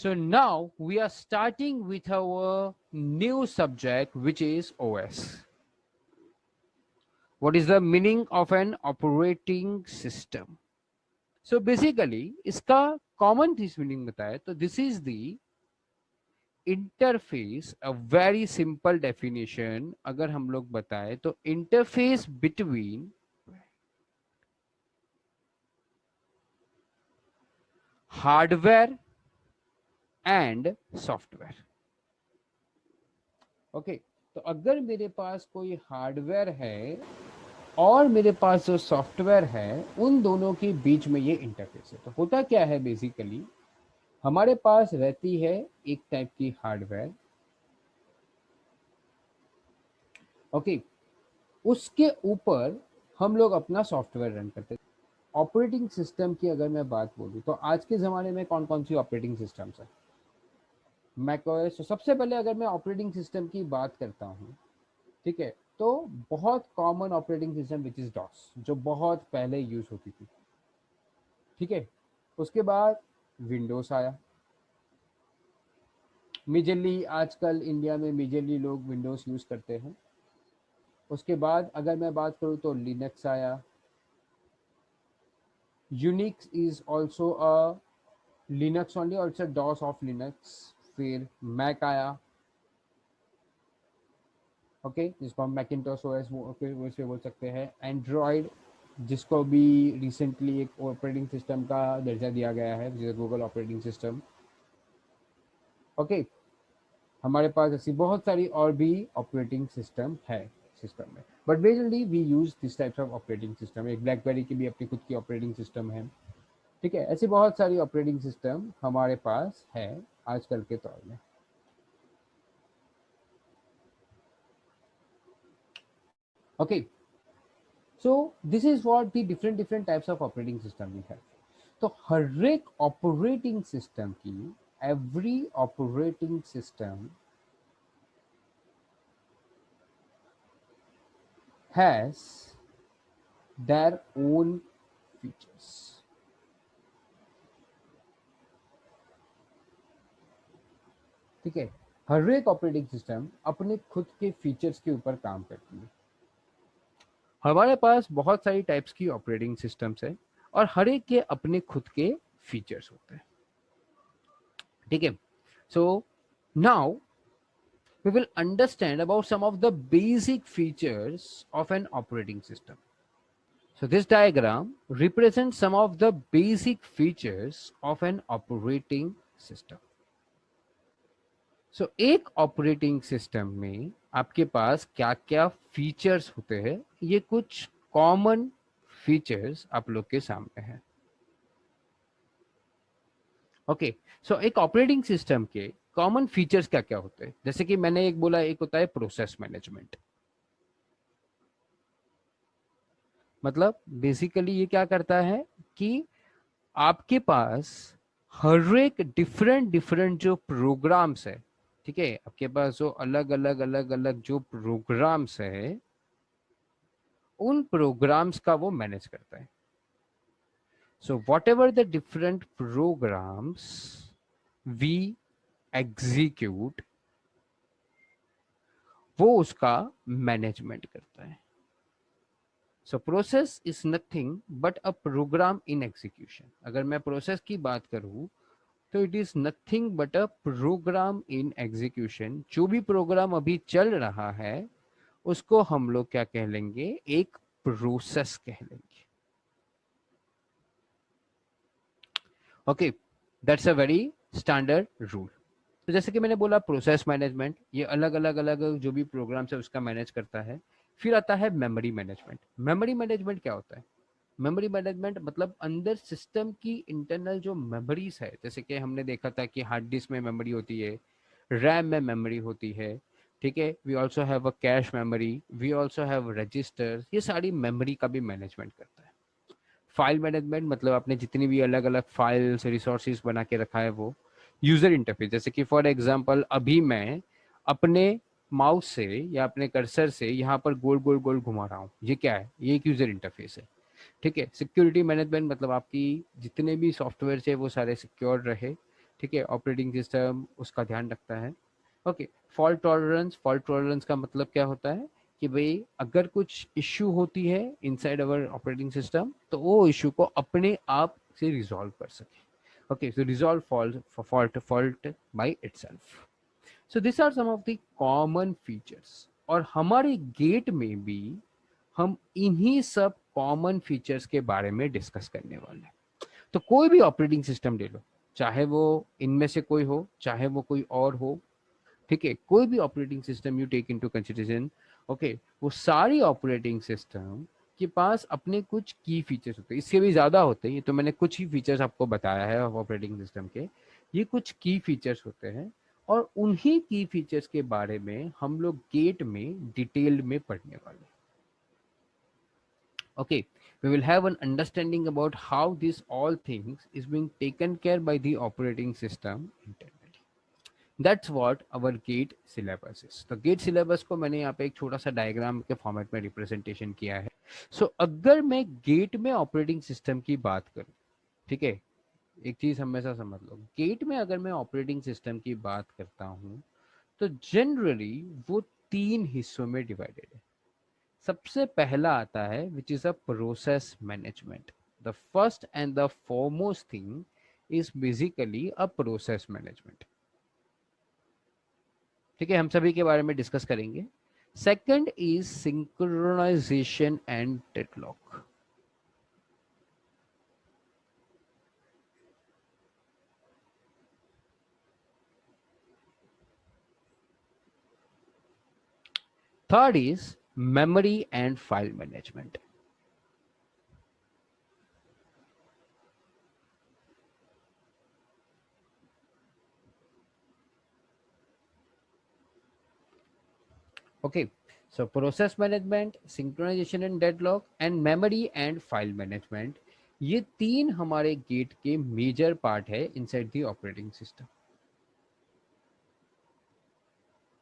So now we are starting with our new subject, which is OS. What is the meaning of an operating system? So basically, इसका common this meaning बताए तो this is the interface, a very simple definition अगर हम लोग बताए तो interface between hardware and software. Okay तो अगर मेरे पास कोई हार्डवेयर है और मेरे पास जो सॉफ्टवेयर है, उन दोनों के बीच में ये इंटरफेस है। तो होता क्या है बेसिकली, हमारे पास रहती है एक टाइप की हार्डवेयर, ओके, उसके ऊपर हम लोग अपना सॉफ्टवेयर रन करते हैं। ऑपरेटिंग सिस्टम की अगर मैं बात बोलूँ तो आज के ज़माने में कौन कौन सी ऑपरेटिंग सिस्टम्स है? मैकओएस। तो सबसे पहले अगर मैं ऑपरेटिंग सिस्टम की बात करता हूँ, ठीक है, तो बहुत common operating system which is DOS, जो बहुत पहले यूज़ होती थी, ठीक है। उसके बाद विंडोज़ आया, मेजरली आजकल इंडिया में मेजरली लोग विंडोज़ यूज़ करते हैं। उसके बाद अगर मैं बात करूँ तो लिनक्स आया, Unix is also a Linux only, also DOS of Linux. फिर मैक आया, ओके, जिसको हम मैकिंटॉश ओएस वैसे बोल सकते हैं। एंड्रॉयड, जिसको भी रिसेंटली एक ऑपरेटिंग सिस्टम का दर्जा दिया गया है, जैसे गूगल ऑपरेटिंग सिस्टम, ओके। हमारे पास ऐसी बहुत सारी और भी ऑपरेटिंग सिस्टम है सिस्टम में, but majorly we use this types of operating system. एक ब्लैकबेरी की भी अपनी खुद की ऑपरेटिंग सिस्टम है, ठीक है। ऐसी बहुत सारी ऑपरेटिंग सिस्टम हमारे पास है आजकल के दौर में, okay. So this is what the different different types of operating system we have. तो हर एक ऑपरेटिंग सिस्टम की, every operating system has their own features, ठीक है। हर एक ऑपरेटिंग सिस्टम अपने खुद के फीचर्स के ऊपर काम करती है। हमारे पास बहुत सारी टाइप्स की ऑपरेटिंग सिस्टम्स है और हर एक के अपने खुद के फीचर्स होते हैं, ठीक है। So now we will understand about some of the basic features of an operating system. So this diagram represents some of the basic features of an operating system. So एक ऑपरेटिंग सिस्टम में आपके पास क्या क्या features होते हैं, ये कुछ common features आप लोग के सामने हैं, ओके। सो एक ऑपरेटिंग सिस्टम के कॉमन फीचर्स क्या क्या होते हैं, जैसे कि मैंने एक बोला, एक होता है प्रोसेस मैनेजमेंट। मतलब बेसिकली ये क्या करता है कि आपके पास हर एक डिफरेंट डिफरेंट जो प्रोग्राम्स है, ठीक है, आपके पास जो अलग अलग अलग अलग जो प्रोग्राम्स है, उन प्रोग्राम्स का वो मैनेज करता है। So whatever the different programs we execute, वो उसका मैनेजमेंट करता है। So process is nothing but a program in execution. अगर मैं प्रोसेस की बात करूं तो it is nothing but a program in execution. जो भी प्रोग्राम अभी चल रहा है उसको हम लोग क्या कह लेंगे, एक प्रोसेस कह लेंगे, okay. That's a very standard rule. तो जैसे कि मैंने बोला प्रोसेस मैनेजमेंट, ये अलग अलग अलग जो भी प्रोग्राम्स है उसका मैनेज करता है। फिर आता है मेमोरी मैनेजमेंट। मेमोरी मैनेजमेंट क्या होता है? मेमोरी मैनेजमेंट मतलब अंदर सिस्टम की इंटरनल जो मेमोरीज है, जैसे कि हमने देखा था कि हार्ड डिस्क में मेमोरी होती है, रैम में मेमोरी होती है, ठीक है। We also have a cache memory, we also have registers, ये सारी मेमोरी का भी मैनेजमेंट करता है। फाइल मैनेजमेंट मतलब आपने जितनी भी अलग अलग फाइल्स रिसोर्सेज बना के रखा है वो। यूजर इंटरफेस, जैसे कि फॉर एग्जांपल अभी मैं अपने माउस से या अपने कर्सर से यहाँ पर गोल गोल गोल घुमा रहा हूँ, ये क्या है? ये एक यूजर इंटरफेस है, ठीक है। सिक्योरिटी मैनेजमेंट मतलब आपकी जितने भी सॉफ्टवेयर है वो सारे सिक्योर रहे, ठीक है, ऑपरेटिंग सिस्टम उसका ध्यान रखता है। ओके, फॉल्ट टॉलरेंस का मतलब क्या होता है कि भाई अगर कुछ इश्यू होती है इनसाइड अवर ऑपरेटिंग सिस्टम तो वो इश्यू को अपने आप से रिजॉल्व कर सके। Okay, so resolve fault by itself. So this are some of the common features, और हमारे गेट में भी हम इन्हीं सब कॉमन फीचर्स के बारे में डिस्कस करने वाले हैं। तो कोई भी ऑपरेटिंग सिस्टम ले लो, चाहे वो इनमें से कोई हो, चाहे वो कोई और हो, ठीक है, कोई भी operating system you take into consideration, okay, वो सारी ऑपरेटिंग सिस्टम के पास अपने कुछ की फीचर्स होते हैं, इससे भी ज्यादा होते हैं, ये तो मैंने कुछ ही फीचर्स आपको बताया है ऑपरेटिंग सिस्टम के। ये कुछ की फीचर्स होते हैं, और उन्हीं की फीचर्स के बारे में हम लोग गेट में डिटेल में पढ़ने वाले हैं। Okay, we will have an understanding about how this all things is being taken care by the operating system internally. That's what our gate syllabus is. तो gate syllabus को मैंने यहाँ पे एक छोटा सा डायग्राम के फॉर्मेट में रिप्रेजेंटेशन किया है। अगर मैं गेट में ऑपरेटिंग सिस्टम की बात करूँ, ठीक है, एक चीज हमेशा समझ लो, गेट में अगर मैं ऑपरेटिंग सिस्टम की बात करता हूँ तो जनरली वो तीन हिस्सों में डिवाइडेड है। सबसे पहला आता है which is a process management. The first and the foremost thing is basically a process management. ठीक है, हम सभी के बारे में डिस्कस करेंगे। Second is synchronisation and deadlock. Third is memory and file management. Okay, so process management, synchronization and deadlock and memory and file management, ये तीन हमारे गेट के मेजर पार्ट है inside the operating system.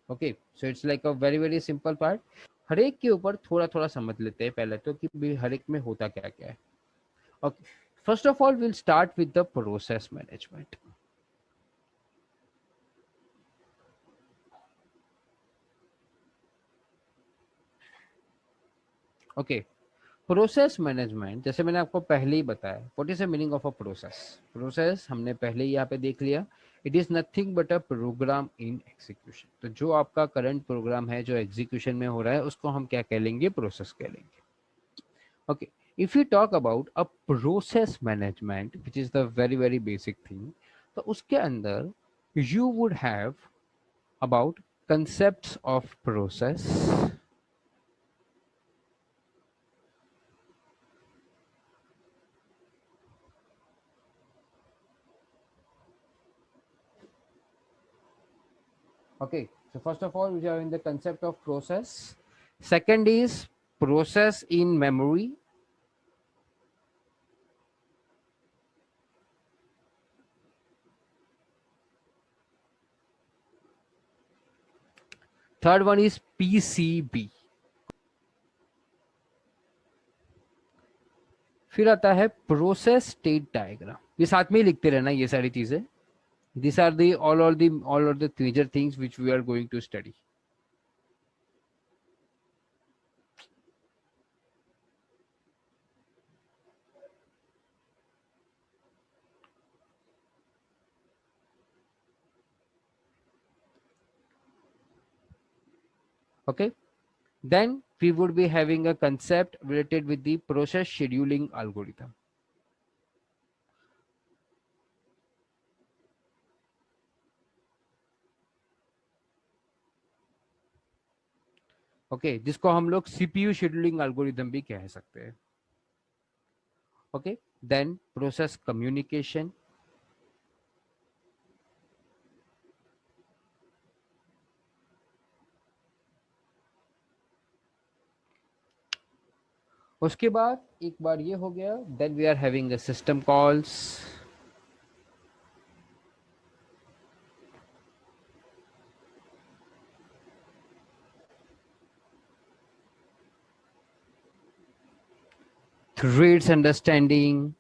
Okay, so it's like a very very simple part. हर एक के ऊपर थोड़ा थोड़ा समझ लेते हैं पहले तो कि हर एक में होता क्या क्या है। Okay, first of all will start with the process management. Okay, process management जैसे मैंने आपको पहले ही बताया, what is the meaning of a process. Process हमने पहले ही यहाँ पे देख लिया, it is nothing but a program in execution. तो जो आपका करंट प्रोग्राम है जो एग्जीक्यूशन में हो रहा है उसको हम क्या कह लेंगे, प्रोसेस कह लेंगे। Okay, if you talk about a process management which is the very very basic thing, तो उसके अंदर you would have about concepts of process, okay, so first of all we are in the concept of process. Second is process in memory. Third one is PCB. फिर आता है process state diagram. ये साथ में ही लिखते रहना ये सारी चीजें। This are the all are the major things which we are going to study. Okay, then we would be having a concept related with the process scheduling algorithm. Okay, जिसको हम लोग सीपीयू शेड्यूलिंग एल्गोरिदम भी कह सकते हैं। Okay, then process communication. उसके बाद एक बार ये हो गया, then we are having system calls. Threads understanding,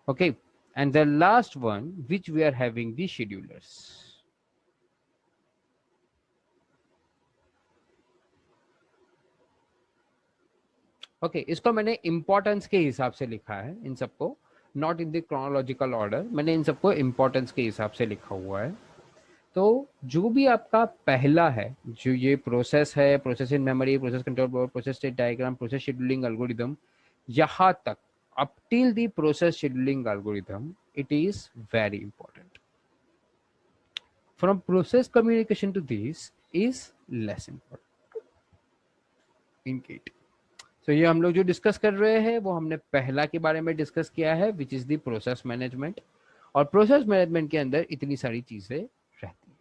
Okay, and the last one which we are having the schedulers. Okay इसको मैंने इंपॉर्टेंस के हिसाब से लिखा है इन सबको, not in the chronological order, मैंने इन सबको इंपॉर्टेंस के हिसाब से लिखा हुआ है। तो जो भी आपका पहला है, जो ये प्रोसेस है, process in memory, process control board, process state diagram, process scheduling algorithm, यहाँ तक up till the process scheduling algorithm it is very important. From process communication to this is less important in GATE. तो ये हम लोग जो discuss कर रहे हैं वो हमने पहला के बारे में डिस्कस किया है which is the process management. और प्रोसेस मैनेजमेंट के अंदर इतनी सारी चीजें रहती हैं।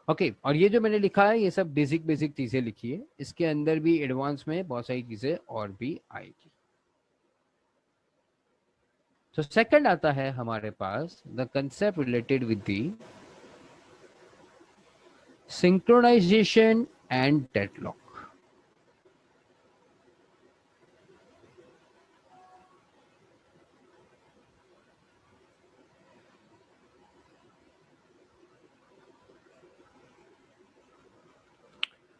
ओके और ये जो मैंने लिखा है ये सब बेसिक बेसिक चीजें लिखी है, इसके अंदर भी एडवांस में बहुत सारी चीजें और भी आएगी। तो सेकंड आता है हमारे पास the concept related with the synchronisation and deadlock.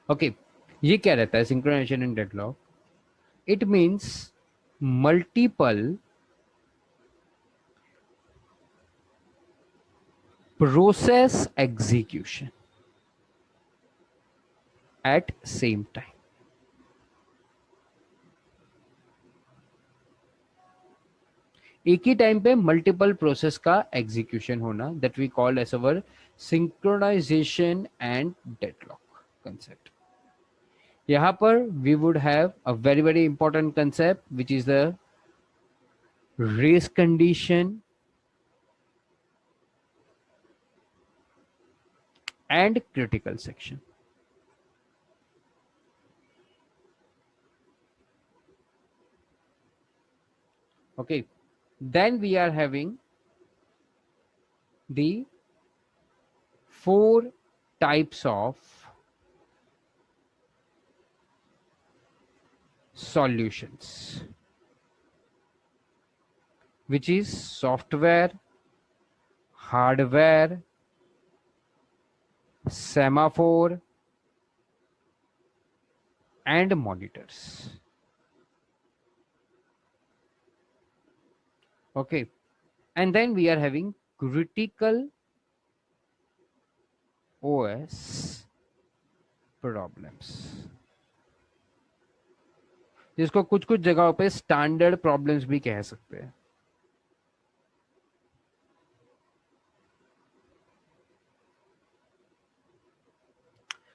Okay ये क्या रहता है synchronization and deadlock? It means multiple process execution at same time। एक ही टाइम पे मल्टीपल प्रोसेस का एग्जीक्यूशन होना, that we call as our synchronization and deadlock concept. यहां पर we would have a very very important concept which is the race condition and critical section। Okay, then we are having the 4 types of solutions, which is software, hardware, semaphore and monitors। Okay, and then we are having critical OS problems, जिसको कुछ कुछ जगहों पे standard problems भी कह सकते हैं।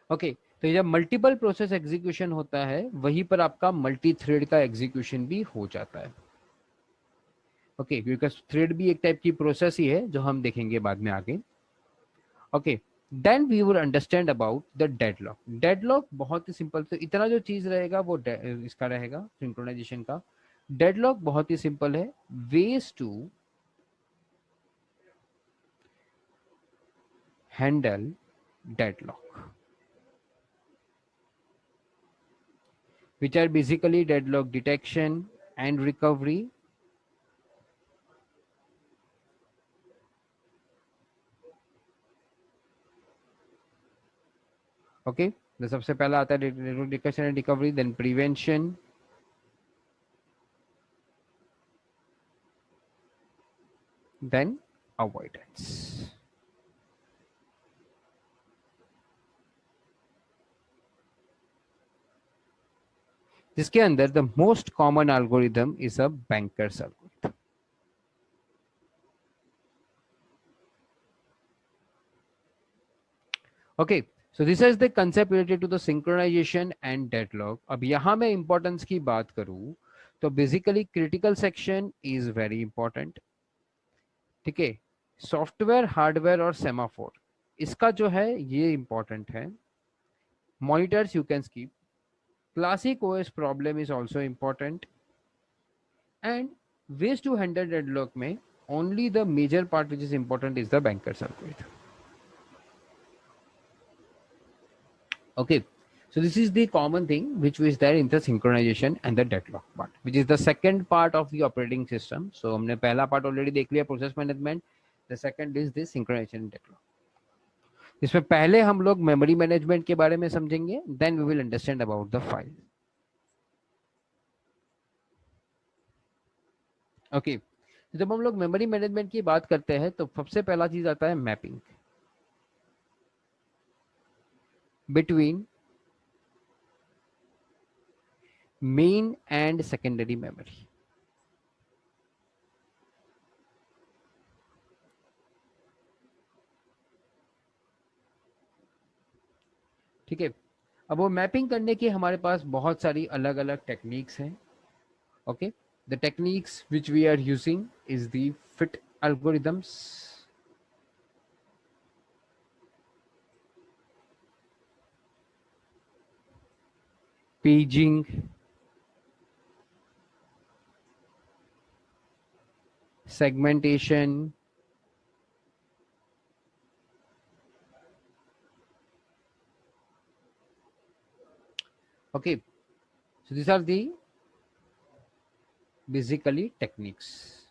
Okay तो ये जब मल्टीपल प्रोसेस एग्जीक्यूशन होता है वहीं पर आपका मल्टी थ्रेड का एग्जीक्यूशन भी हो जाता है। ओके क्योंकि थ्रेड भी एक टाइप की प्रोसेस ही है जो हम देखेंगे बाद में आगे। Okay then we will understand about the deadlock. Deadlock बहुत ही सिंपल, तो इतना जो चीज रहेगा वो इसका रहेगा सिंक्रोनाइजेशन का। डेडलॉक बहुत ही सिंपल है, ways to handle deadlock, which are basically deadlock detection and recovery, okay तो सबसे पहला आता है deadlock detection and recovery, then prevention, then avoidance। जिसके अंदर the most common algorithm is a banker's algorithm. Okay so this is the concept related to the synchronisation and deadlock. अब यहां मैं इंपॉर्टेंस की बात करूं तो basically critical section is very important. ठीक है, सॉफ्टवेयर, हार्डवेयर और सेमाफोर इसका जो है ये इंपॉर्टेंट है। Monitors you can skip. Classic OS problem is also important and ways to handle deadlock में only the major part which is important is the banker's algorithm। Okay, So this is the common thing which is there in the synchronization and the deadlock part, which is the second part of the operating system. So हमने पहला part already देख लिया process management. The second is the synchronization and deadlock. इसमें पहले हम लोग memory management के बारे में समझेंगे, then we will understand about the file. Okay. जब हम लोग मेमोरी मैनेजमेंट की बात करते हैं तो सबसे पहला चीज आता है mapping between main and secondary memory. ठीक है. अब वो मैपिंग करने की हमारे पास बहुत सारी अलग अलग टेक्निक्स हैं. Okay. The techniques which we are using is the fit algorithms, paging, segmentation, okay. So these are the basically techniques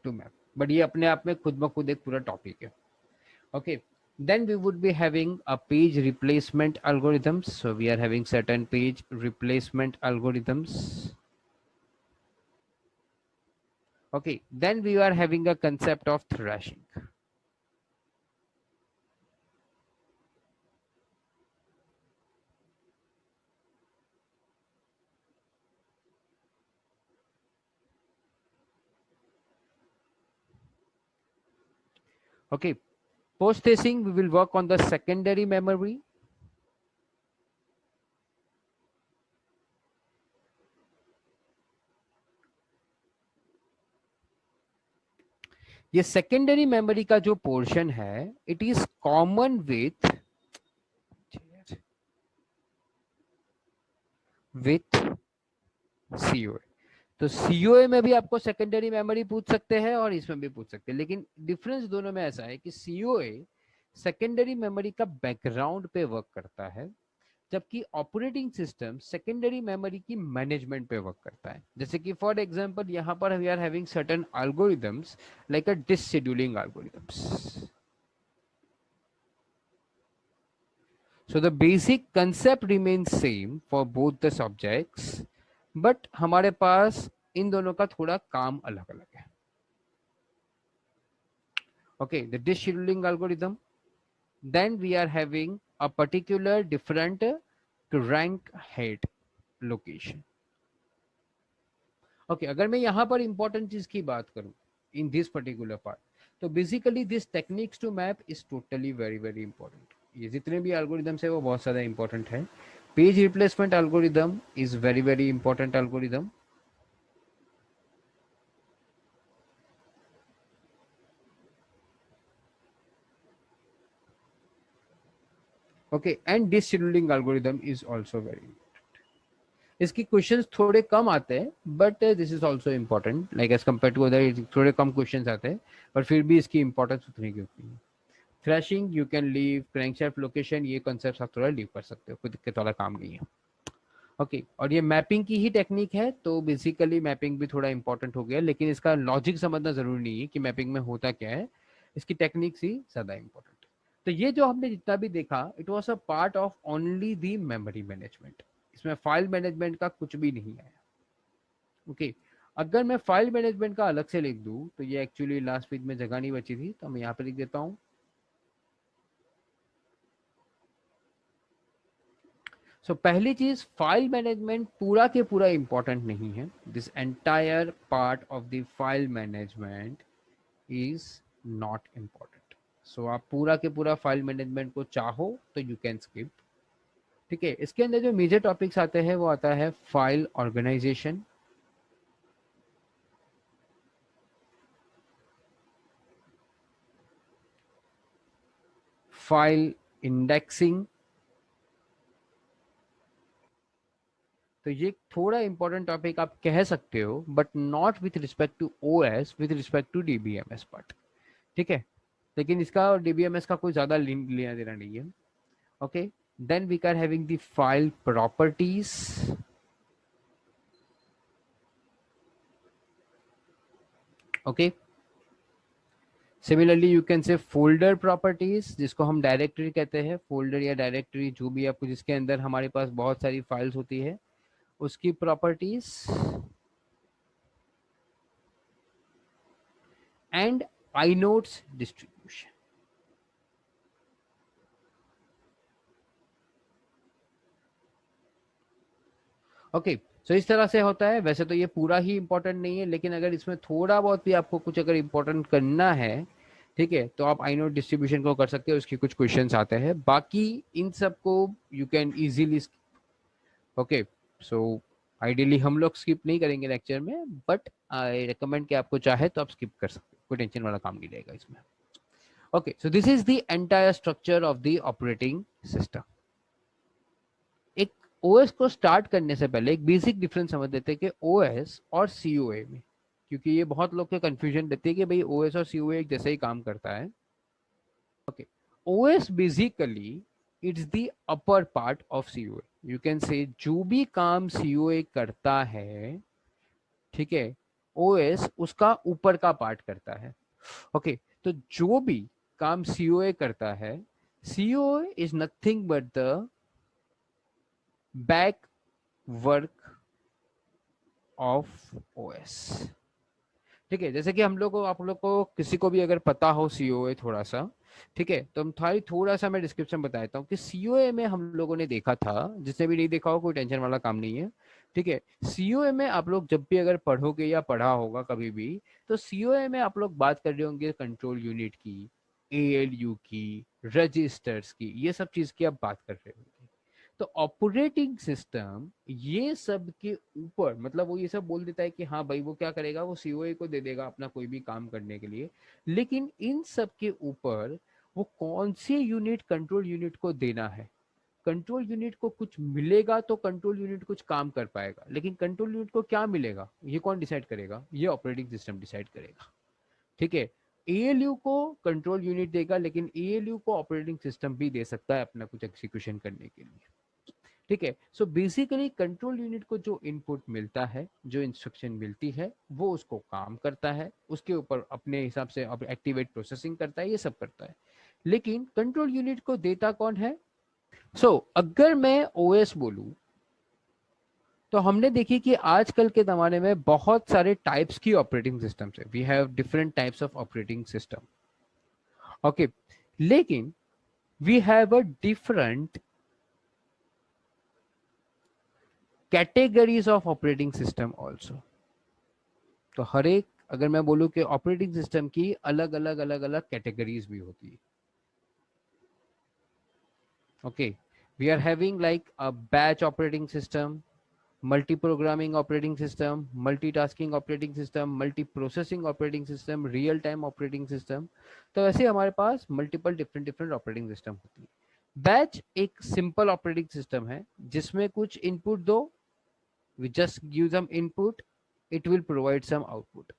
to map, but ये अपने आप में खुद ब खुद एक पूरा टॉपिक है. Okay. Then we would be having a page replacement algorithms. So we are having certain page replacement algorithms. Okay. Then we are having a concept of thrashing. Okay. Post tracing, we will work on the secondary memory. ये secondary memory का जो portion है it is common with COA. तो COA में भी आपको secondary memory पूछ सकते हैं और इसमें भी पूछ सकते हैं, लेकिन डिफरेंस दोनों में ऐसा है कि सीओए सेकेंडरी मेमोरी का बैकग्राउंड पे वर्क करता है, जबकि ऑपरेटिंग सिस्टम सेकेंडरी मेमोरी की मैनेजमेंट पे वर्क करता है. जैसे कि फॉर एग्जांपल यहाँ पर we are having certain algorithms like a disk scheduling algorithms. So the basic concept remains same for both the subjects, but हमारे पास इन दोनों का थोड़ा काम अलग अलग है. Okay, the disk scheduling algorithm. Then we are having a particular different rank head location. Okay, अगर मैं यहाँ पर important चीज की बात करूँ in this particular part, तो basically this techniques to map is totally very very important. ये जितने भी algorithms है वो बहुत ज़्यादा important है. Page replacement algorithm is very very important algorithm. Okay, and disk scheduling algorithm is also very important. इसकी क्वेश्चंस थोड़े कम आते हैं, but this is also important like as compare to other थोड़े कम क्वेश्चंस आते हैं, पर फिर भी इसकी इंपॉर्टेंस उतनी की उतनी है. Thrashing you can leave, crankshaft location ये कॉन्सेप्ट आप थोड़ा लीव कर सकते हो, कोई दिक्कत वाला काम नहीं है. ओके, और ये मैपिंग की ही टेक्निक है, तो बेसिकली मैपिंग भी थोड़ा इंपॉर्टेंट हो गया, लेकिन इसका लॉजिक समझना जरूरी नहीं है कि मैपिंग में होता क्या है, इसकी टेक्निक्स ही ज्यादा इंपॉर्टेंट है. तो ये जो हमने जितना भी देखा it was a part of only the memory management. इसमें फाइल मैनेजमेंट का कुछ भी नहीं आया. ओके, अगर मैं फाइल मैनेजमेंट का अलग से लिख दूं तो ये एक्चुअली लास्ट पेज में जगह नहीं बची थी, तो मैं यहाँ पे लिख देता हूँ. सो पहली चीज, फाइल मैनेजमेंट पूरा के पूरा इंपॉर्टेंट नहीं है. This entire part of the file management is not important. So आप पूरा के पूरा फाइल मैनेजमेंट को चाहो तो यू कैन स्किप. ठीक है, इसके अंदर जो मेजर टॉपिक्स आते हैं वो आता है फाइल ऑर्गेनाइजेशन, फाइल इंडेक्सिंग. तो ये थोड़ा इंपॉर्टेंट टॉपिक आप कह सकते हो, but not with respect to OS, with respect to DBMS part. ठीक है, लेकिन इसका और डीबीएमएस का कोई ज्यादा लेना देना नहीं है. Okay, then we are having the file properties. Okay, similarly you can say folder properties, जिसको हम डायरेक्टरी कहते हैं. फोल्डर या डायरेक्टरी जो भी आपको, जिसके अंदर हमारे पास बहुत सारी फाइल्स होती है, उसकी properties. And inodes distribution. Okay, so इस तरह से होता है. वैसे तो ये पूरा ही इंपॉर्टेंट नहीं है, लेकिन अगर इसमें थोड़ा बहुत भी आपको कुछ अगर इंपॉर्टेंट करना है, ठीक है, तो आप आइनोड डिस्ट्रीब्यूशन को कर सकते हो. उसके कुछ क्वेश्चंस आते हैं. बाकी इन सब को you can easily. Okay, so ideally हम लोग स्किप नहीं करेंगे लेक्चर में, बट आई रिकमेंड कि आपको चाहे तो आप स्किप कर सकते हो, कोई टेंशन वाला काम नहीं रहेगा इसमें. Okay, so this is the entire structure of the operating system. एक ओएस को स्टार्ट करने से पहले एक बेसिक डिफरेंस समझ लेते हैं कि ओएस और सीओए में, क्योंकि ये बहुत लोग के कंफ्यूजन रहती है कि भाई ओएस और सीओए एक जैसे ही काम करता है. Okay, OS basically it's the upper part of COA. You can से जो भी काम सीओए करता है, ठीक है, ओएस उसका ऊपर का पार्ट करता है. ओके, तो जो भी काम सीओए करता है, COA is nothing but the back work of OS. ठीक है, जैसे कि हम लोग को, आप लोग को किसी को भी अगर पता हो सीओए थोड़ा सा, ठीक है, तो हम थोड़ा सा मैं डिस्क्रिप्शन बता देता हूँ कि सीओए में हम लोगों ने देखा था. जिसने भी नहीं देखा हो कोई टेंशन वाला काम नहीं है. ठीक है, सीओए में आप लोग जब भी अगर पढ़ोगे या पढ़ा होगा कभी भी, तो सीओए में आप लोग बात कर रहे होंगे कंट्रोल यूनिट की, एएलयू की, रजिस्टर्स की, ये सब चीज की आप बात कर रहे होंगे. तो ऑपरेटिंग सिस्टम ये सब के ऊपर, मतलब वो ये सब बोल देता है कि हाँ भाई वो क्या करेगा, वो सीओए को दे देगा अपना कोई भी काम करने के लिए. लेकिन इन सब के ऊपर वो कौन से यूनिट कंट्रोल यूनिट को देना है, कंट्रोल यूनिट को कुछ मिलेगा तो कंट्रोल यूनिट कुछ काम कर पाएगा, लेकिन कंट्रोल यूनिट को क्या मिलेगा ये कौन डिसाइड करेगा, ये ऑपरेटिंग सिस्टम डिसाइड करेगा. ठीक है, एएलयू को कंट्रोल यूनिट देगा, लेकिन एएलयू को ऑपरेटिंग सिस्टम भी दे सकता है अपना कुछ एग्जीक्यूशन करने के लिए. ठीक है, सो बेसिकली कंट्रोल यूनिट को जो इनपुट मिलता है, जो इंस्ट्रक्शन मिलती है, वो उसको काम करता है, उसके ऊपर अपने हिसाब से एक्टिवेट प्रोसेसिंग करता है, ये सब करता है. लेकिन कंट्रोल यूनिट को देता कौन है. अगर मैं ओएस बोलूं, तो हमने देखी कि आजकल के जमाने में बहुत सारे टाइप्स की ऑपरेटिंग सिस्टम है. We have different types of operating system. Okay, लेकिन we have a different categories of operating system also. तो हर एक, अगर मैं बोलूं कि ऑपरेटिंग सिस्टम की अलग अलग अलग अलग कैटेगरीज भी होती है. Okay, we are having like a batch operating system, multi programming operating system, multitasking operating system, multi processing operating system, real time operating system. तो ऐसे हमारे पास multiple different different operating system होती है. बैच एक सिंपल ऑपरेटिंग सिस्टम है जिसमें कुछ इनपुट दो, we just give some input, it will provide some output.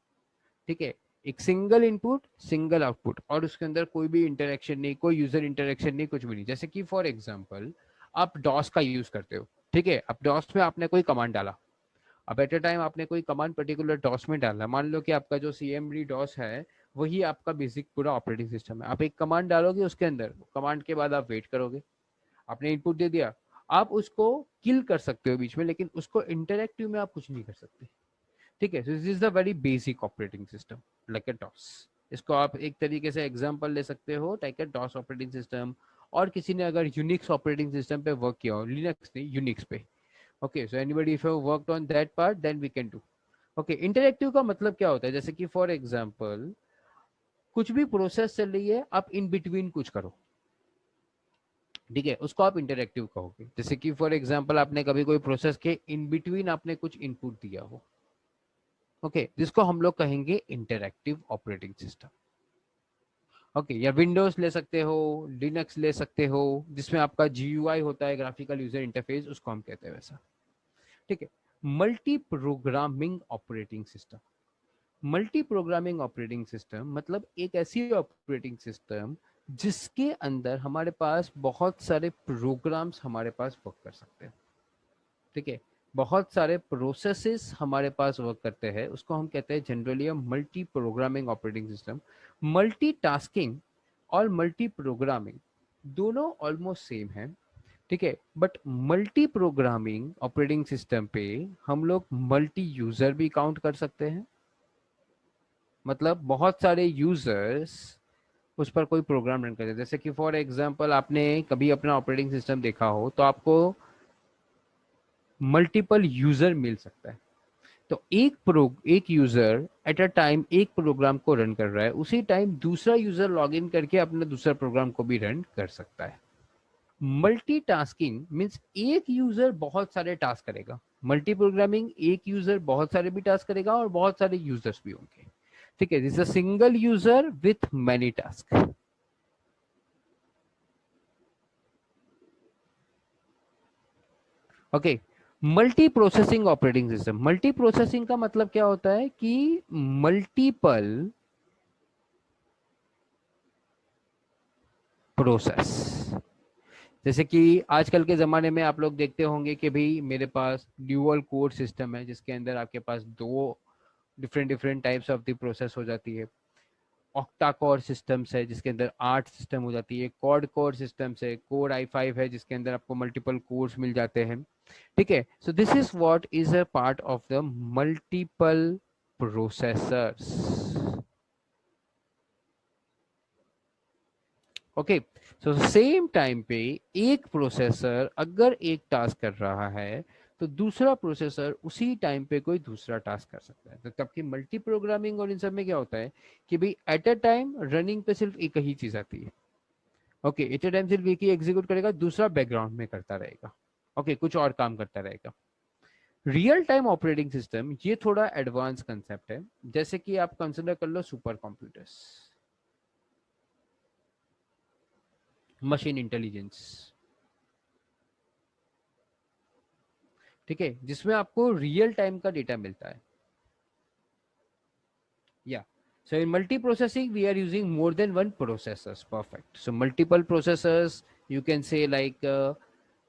ठीक है, एक सिंगल इनपुट सिंगल आउटपुट, और उसके अंदर कोई भी इंटरेक्शन नहीं, कोई यूजर इंटरेक्शन नहीं, कुछ भी नहीं. जैसे कि फॉर एग्जांपल आप डॉस का यूज करते हो. ठीक है, अब डॉस में आपने कोई कमांड डाला, अब एट ए टाइम आपने कोई कमांड पर्टिकुलर डॉस में डाला. मान लो कि आपका जो सीएमडी डॉस है वही आपका बेसिक पूरा ऑपरेटिंग सिस्टम है. आप एक कमांड डालोगे उसके अंदर, कमांड के बाद आप वेट करोगे, आपने इनपुट दे दिया, आप उसको किल कर सकते हो बीच में, लेकिन उसको इंटरेक्टिव में आप कुछ नहीं कर सकते. ठीक है, this is the very basic operating system like a DOS. इसको आप एक तरीके से एग्जांपल ले सकते हो like a DOS operating system. और किसी ने अगर यूनिक्स ऑपरेटिंग सिस्टम पे वर्क किया हो, लिनक्स नहीं यूनिक्स पे, okay, so anybody if have worked on that part then we can do. Okay, interactive का मतलब क्या होता है, जैसे कि फॉर एग्जांपल कुछ भी प्रोसेस चल रही है, आप इन बिटवीन कुछ करो. ठीक है, उसको आप इंटरेक्टिव कहोगे. जैसे कि फॉर एग्जांपल आपने कभी कोई प्रोसेस के इन बिटवीन आपने कुछ इनपुट दिया हो, ओके, जिसको हम लोग कहेंगे इंटरैक्टिव ऑपरेटिंग सिस्टम. ओके, या विंडोज ले सकते हो, लिनक्स ले सकते हो, जिसमें आपका जीयूआई होता है, ग्राफिकल यूजर इंटरफेस, उसको हम कहते हैं वैसा. ठीक है, multi programming operating system. Multi programming operating system मतलब एक ऐसी ऑपरेटिंग सिस्टम जिसके अंदर हमारे पास बहुत सारे प्रोग्राम्स हमारे पास वर्क कर सकते हैं, ठीक है, बहुत सारे प्रोसेसेस हमारे पास वर्क करते हैं, उसको हम कहते हैं generally multi programming operating system. Multi tasking और मल्टी प्रोग्रामिंग दोनों ऑलमोस्ट सेम है, ठीक है, but multi programming operating system पे हम लोग मल्टी यूजर भी काउंट कर सकते हैं, मतलब बहुत सारे यूजर्स उस पर कोई प्रोग्राम रन करते हैं। जैसे कि फॉर एग्जांपल आपने कभी अपना ऑपरेटिंग सिस्टम देखा हो तो आपको मल्टीपल यूजर मिल सकता है। तो एक यूजर एट अ टाइम एक प्रोग्राम को रन कर रहा है, उसी टाइम दूसरा यूजर लॉग इन करके अपने दूसरा प्रोग्राम को भी रन कर सकता है। मल्टीटास्किंग मीन्स एक यूजर बहुत सारे टास्क करेगा, मल्टी प्रोग्रामिंग एक यूजर बहुत सारे भी टास्क करेगा और बहुत सारे यूजर्स भी होंगे, ठीक है, this a single user with many task. Okay, multi processing operating system, multi processing का मतलब क्या होता है कि मल्टीपल प्रोसेस। जैसे कि आजकल के ज़माने में आप लोग देखते होंगे कि भाई मेरे पास ड्यूअल कोर सिस्टम है जिसके अंदर आपके पास दो different different types of the process हो जाती है। ऑक्टा कोर सिस्टम्स है जिसके अंदर 8 सिस्टम हो जाती है। क्वाड कोर सिस्टम्स है, कोर i5 है जिसके अंदर आपको मल्टीपल कोर्स मिल जाते हैं, ठीक है। सो this is what is a part of the multiple processors. Okay, so same time पे एक प्रोसेसर अगर एक टास्क कर रहा है तो दूसरा प्रोसेसर उसी टाइम पे कोई दूसरा टास्क कर सकता है। तो तब की मल्टी प्रोग्रामिंग और इन सब में क्या होता है कि भाई एट अ टाइम रनिंग पे सिर्फ एक ही चीज आती है। ओके, एट अ टाइम सिर्फ एक ही एग्जीक्यूट करेगा, दूसरा बैकग्राउंड में करता रहेगा। ओके, कुछ और काम करता रहेगा। रियल टाइम ऑपरेटिंग सिस्टम ये थोड़ा एडवांस कंसेप्ट है। जैसे कि आप कंसिडर कर लो सुपर कंप्यूटर्स, मशीन इंटेलिजेंस, ठीक है, जिसमें आपको रियल टाइम का डेटा मिलता है। या so in multi processing we are using more than one processors, perfect. So multiple processors you can say like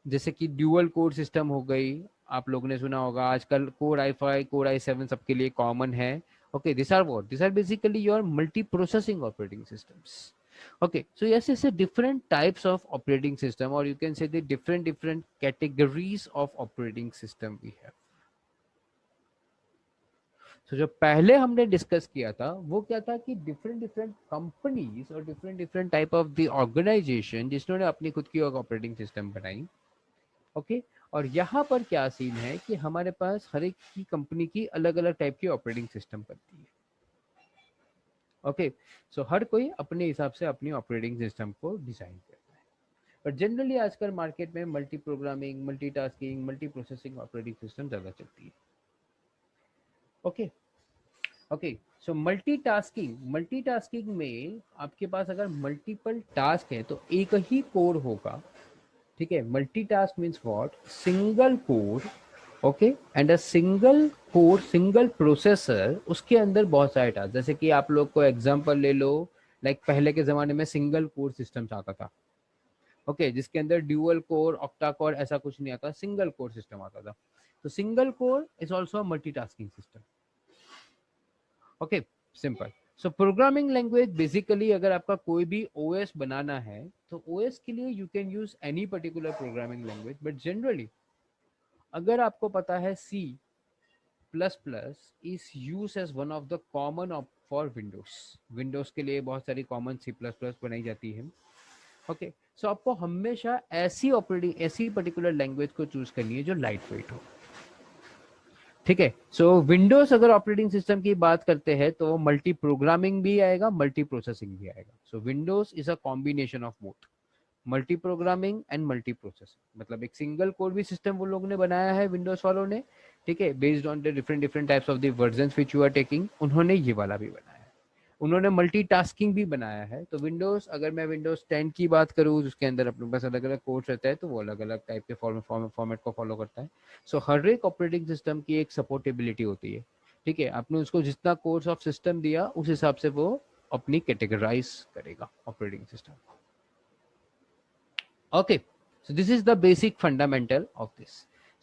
जैसे कि ड्यूअल कोर सिस्टम हो गई, आप लोगों ने सुना होगा आजकल कोर i5 कोर i7 सबके लिए कॉमन है। Okay, this are what, this are basically your multi processing operating systems. Okay, so yes, it's a different types of operating system, or you can say the different categories of operating system we have. तो जो पहले हमने discuss किया था वो क्या था कि डिफरेंट डिफरेंट कंपनीज और different different type of the organisation जिन्होंने अपनी खुद की ऑपरेटिंग सिस्टम बनाई। ओके, और यहाँ पर क्या सीन है कि हमारे पास हर एक की कंपनी की अलग अलग टाइप की ऑपरेटिंग सिस्टम बनती है। ओके, सो हर कोई अपने हिसाब से अपनी ऑपरेटिंग सिस्टम को डिजाइन करता है। बट जनरली आजकल मार्केट में multi programming, multi tasking, multi processing operating system ज़्यादा चलती है। ओके, ओके, सो मल्टीटास्किंग, मल्टीटास्किंग में आपके पास अगर मल्टीपल टास्क है तो एक ही कोर होगा, ठीक है। Multitask means what, single core, okay, and a single core single processor, उसके अंदर बहुत सारे टास्क। जैसे कि आप लोग को एग्जांपल ले लो, लाइक पहले के जमाने में सिंगल कोर सिस्टम आता था, ओके, जिसके अंदर ड्यूअल कोर ऑक्टा कोर ऐसा कुछ नहीं आता, सिंगल कोर सिस्टम आता था। तो single core is also multitasking system. Okay, simple. So programming language basically अगर आपका कोई भी ओएस बनाना है तो ओएस के लिए you can use any particular programming language, but generally अगर आपको पता है C plus plus is use as one of the common for Windows, Windows के लिए बहुत सारी कॉमन सी प्लस प्लस बनाई जाती है। ओके, सो आपको हमेशा ऐसी पर्टिकुलर लैंग्वेज को चूज करनी है जो लाइट वेट हो, ठीक है। सो विंडोज अगर ऑपरेटिंग सिस्टम की बात करते हैं तो मल्टी प्रोग्रामिंग भी आएगा, मल्टी प्रोसेसिंग भी आएगा। So Windows is a combination of both multi programming and multi processing. मतलब एक सिंगल कोर भी सिस्टम वो लोगों ने बनाया है विंडोज वालों ने, ठीक है, based on the different different types of the version which you are taking, उन्होंने ये वाला भी बनाया है। उन्होंने मल्टीटास्किंग भी बनाया है। तो विंडोज, अगर मैं विंडोज 10 की बात करूँ जिसके अंदर अपने पास अलग अलग कोर्स रहता है तो वो अलग अलग टाइप के फॉर्मेट को फॉलो करता है। सो हर एक ऑपरेटिंग सिस्टम की एक सपोर्टेबिलिटी होती है। ठीक है, आपने उसको जितना कोर्स ऑफ सिस्टम दिया उस हिसाब से वो अपनी कैटेगराइज करेगा operating system. Okay, so this is the basic fundamental of this.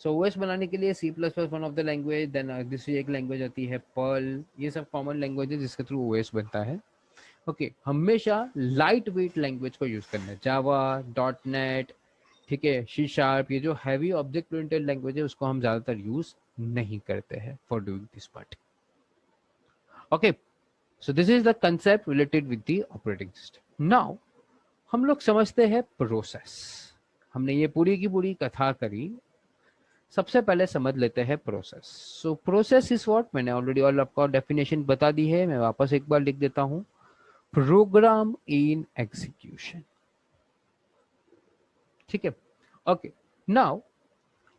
So OS बनाने के लिए C plus plus one of the language, then दूसरी एक लैंग्वेज आती है पर्ल, ये सब कॉमन लैंग्वेज है जिसके थ्रू ओएस बनता है। ओके, हमेशा लाइट वेट लैंग्वेज को यूज करना है, जावा, डॉट नेट, ठीक है, सी शार्प, ये जो हैवी ऑब्जेक्ट ओरिएंटेड लैंग्वेज है उसको हम ज्यादातर यूज नहीं करते हैं for doing this part. Okay, so this is the concept related with the operating system. Now हम लोग समझते हैं प्रोसेस। हमने ये पूरी की पूरी कथा करी, सबसे पहले समझ लेते हैं process. So process is what, मैंने ऑलरेडी ऑल आपको डेफिनेशन बता दी है, मैं वापस एक बार लिख देता हूं, प्रोग्राम इन एग्जीक्यूशन। ठीक है, ओके। नाउ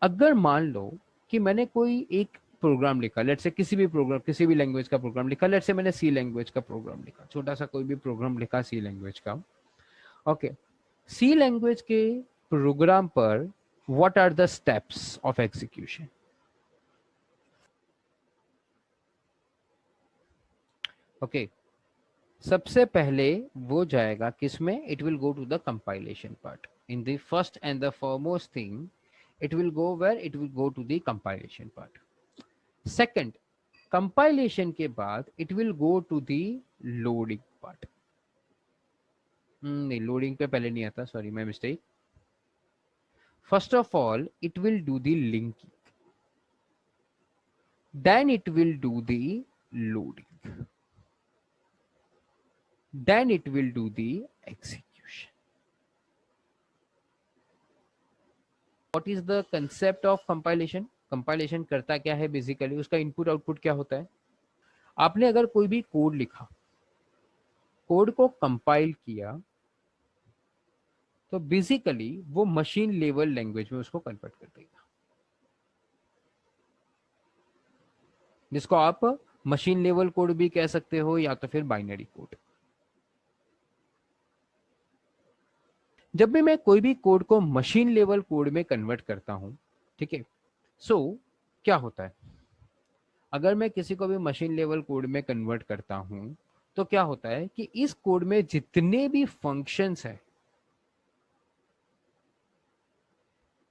अगर मान लो कि मैंने कोई एक प्रोग्राम लिखा, लेट से किसी भी प्रोग्राम, किसी भी लैंग्वेज का प्रोग्राम लिखा, लेट से मैंने सी लैंग्वेज का प्रोग्राम लिखा, छोटा सा कोई भी प्रोग्राम लिखा सी लैंग्वेज का। ओके, सी लैंग्वेज के प्रोग्राम पर what are the steps of execution? Okay, सबसे पहले वो जाएगा किसमें? It will go to the compilation part. In the first and the foremost thing it will go where? It will go to the compilation part. Second, compilation के बाद it will go to the loading part. नहीं, loading पे पहले नहीं आता, sorry, my mistake. First of all, it will do the linking. Then it will do the loading. Then it will do the execution. What is the concept of compilation? Compilation करता क्या है basically, उसका input output क्या होता है? आपने अगर कोई भी कोड लिखा, कोड को कंपाइल किया, तो बेसिकली वो मशीन लेवल लैंग्वेज में उसको कन्वर्ट कर देगा, जिसको आप मशीन लेवल कोड भी कह सकते हो या तो फिर बाइनरी कोड। जब भी मैं कोई भी कोड को मशीन लेवल कोड में कन्वर्ट करता हूं, ठीक है, सो क्या होता है? अगर मैं किसी को भी मशीन लेवल कोड में कन्वर्ट करता हूं तो क्या होता है कि इस कोड में जितने भी फंक्शंस है,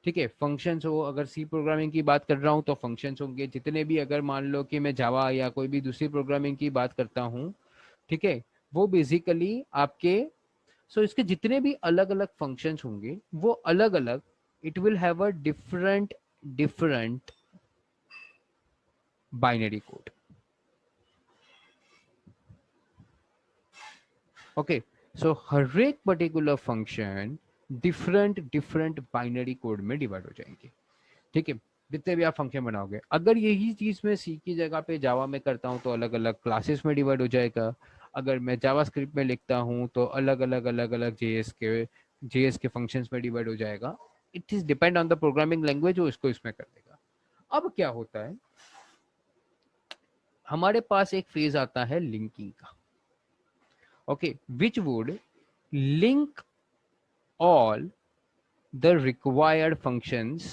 ठीक है, फंक्शंस हो, अगर सी प्रोग्रामिंग की बात कर रहा हूं तो फंक्शंस होंगे जितने भी, अगर मान लो कि मैं जावा या कोई भी दूसरी प्रोग्रामिंग की बात करता हूं, ठीक है, वो बेसिकली आपके, सो इसके जितने भी अलग अलग फंक्शंस होंगे वो अलग अलग, it will have a different different binary code. Okay, so हर एक particular function different different binary code में डिवाइड हो जाएंगे। ठीक है, जितने भी आप फंक्शन बनाओगे, अगर यही चीज मैं सी की जगह पे जावा में करता हूँ तो अलग अलग क्लासेस में डिवाइड हो जाएगा। अगर मैं जावा स्क्रिप्ट में लिखता हूँ तो अलग अलग जेएस के फंक्शंस में डिवाइड हो जाएगा। It is depend on the programming language, वो इसको इसमें कर देगा। अब क्या होता है, हमारे पास एक फेज आता है लिंकिंग का। Okay, which would link all the required functions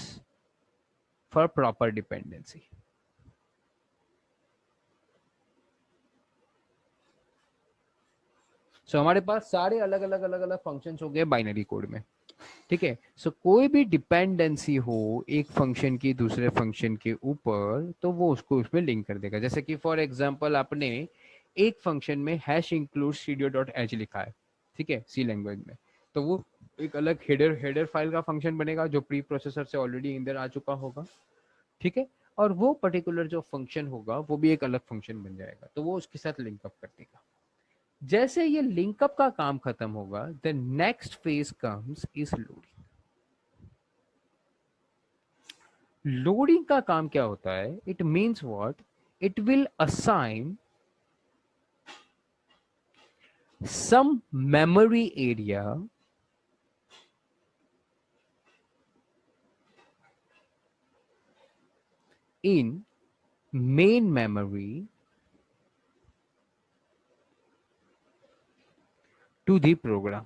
for proper dependency. सो हमारे पास सारे अलग अलग फंक्शंस हो गए बाइनरी कोड में। ठीक है, सो कोई भी डिपेंडेंसी हो एक फंक्शन की दूसरे फंक्शन के ऊपर तो वो उसको उसमें लिंक कर देगा। जैसे कि फॉर एग्जांपल आपने एक फंक्शन में हैश इंक्लूड studio.h लिखा है, ठीक है, सी लैंग्वेज में, तो वो एक अलग हेडर फाइल का फंक्शन बनेगा जो प्री प्रोसेसर से ऑलरेडी अंदर आ चुका होगा। ठीक है, और वो पर्टिकुलर जो फंक्शन होगा वो भी एक अलग फंक्शन बन जाएगा, तो वो उसके साथ लिंकअप कर देगा। जैसे ये लिंकअप का काम खत्म होगा, the next phase comes is loading. Loading का काम क्या होता है? It means what, it will assign some memory area in main memory to the program।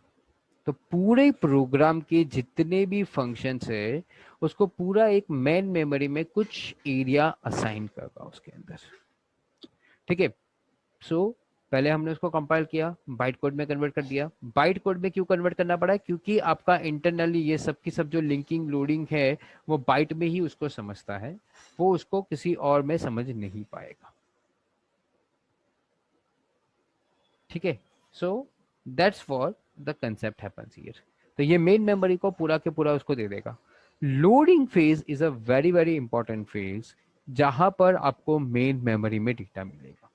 तो पूरे प्रोग्राम के जितने भी फंक्शंस है उसको पूरा एक मेन मेमोरी में कुछ एरिया असाइन करगा उसके अंदर। ठीक है। सो पहले हमने उसको कंपाइल किया, बाइट कोड में कन्वर्ट कर दिया। बाइट कोड में क्यों कन्वर्ट करना पड़ा? क्योंकि आपका इंटरनली ये सब की सब जो लिंकिंग लोडिंग है वो बाइट में ही उसको समझता है, वो उसको किसी और में समझ नहीं पाएगा। ठीक है। So that's for the concept happens here. तो ये मेन मेमोरी को पूरा के पूरा उसको दे देगा। Loading phase is a very very important phase, जहां पर आपको मेन मेमोरी में डेटा मिलेगा।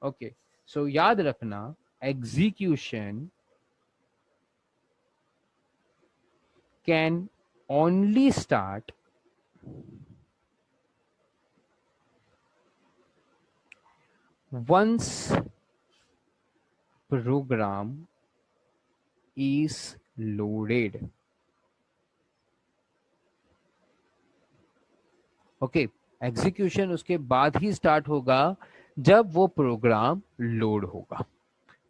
ओके, सो याद रखना, execution can only start once program is loaded. Okay, execution उसके बाद ही स्टार्ट होगा जब वो प्रोग्राम लोड होगा।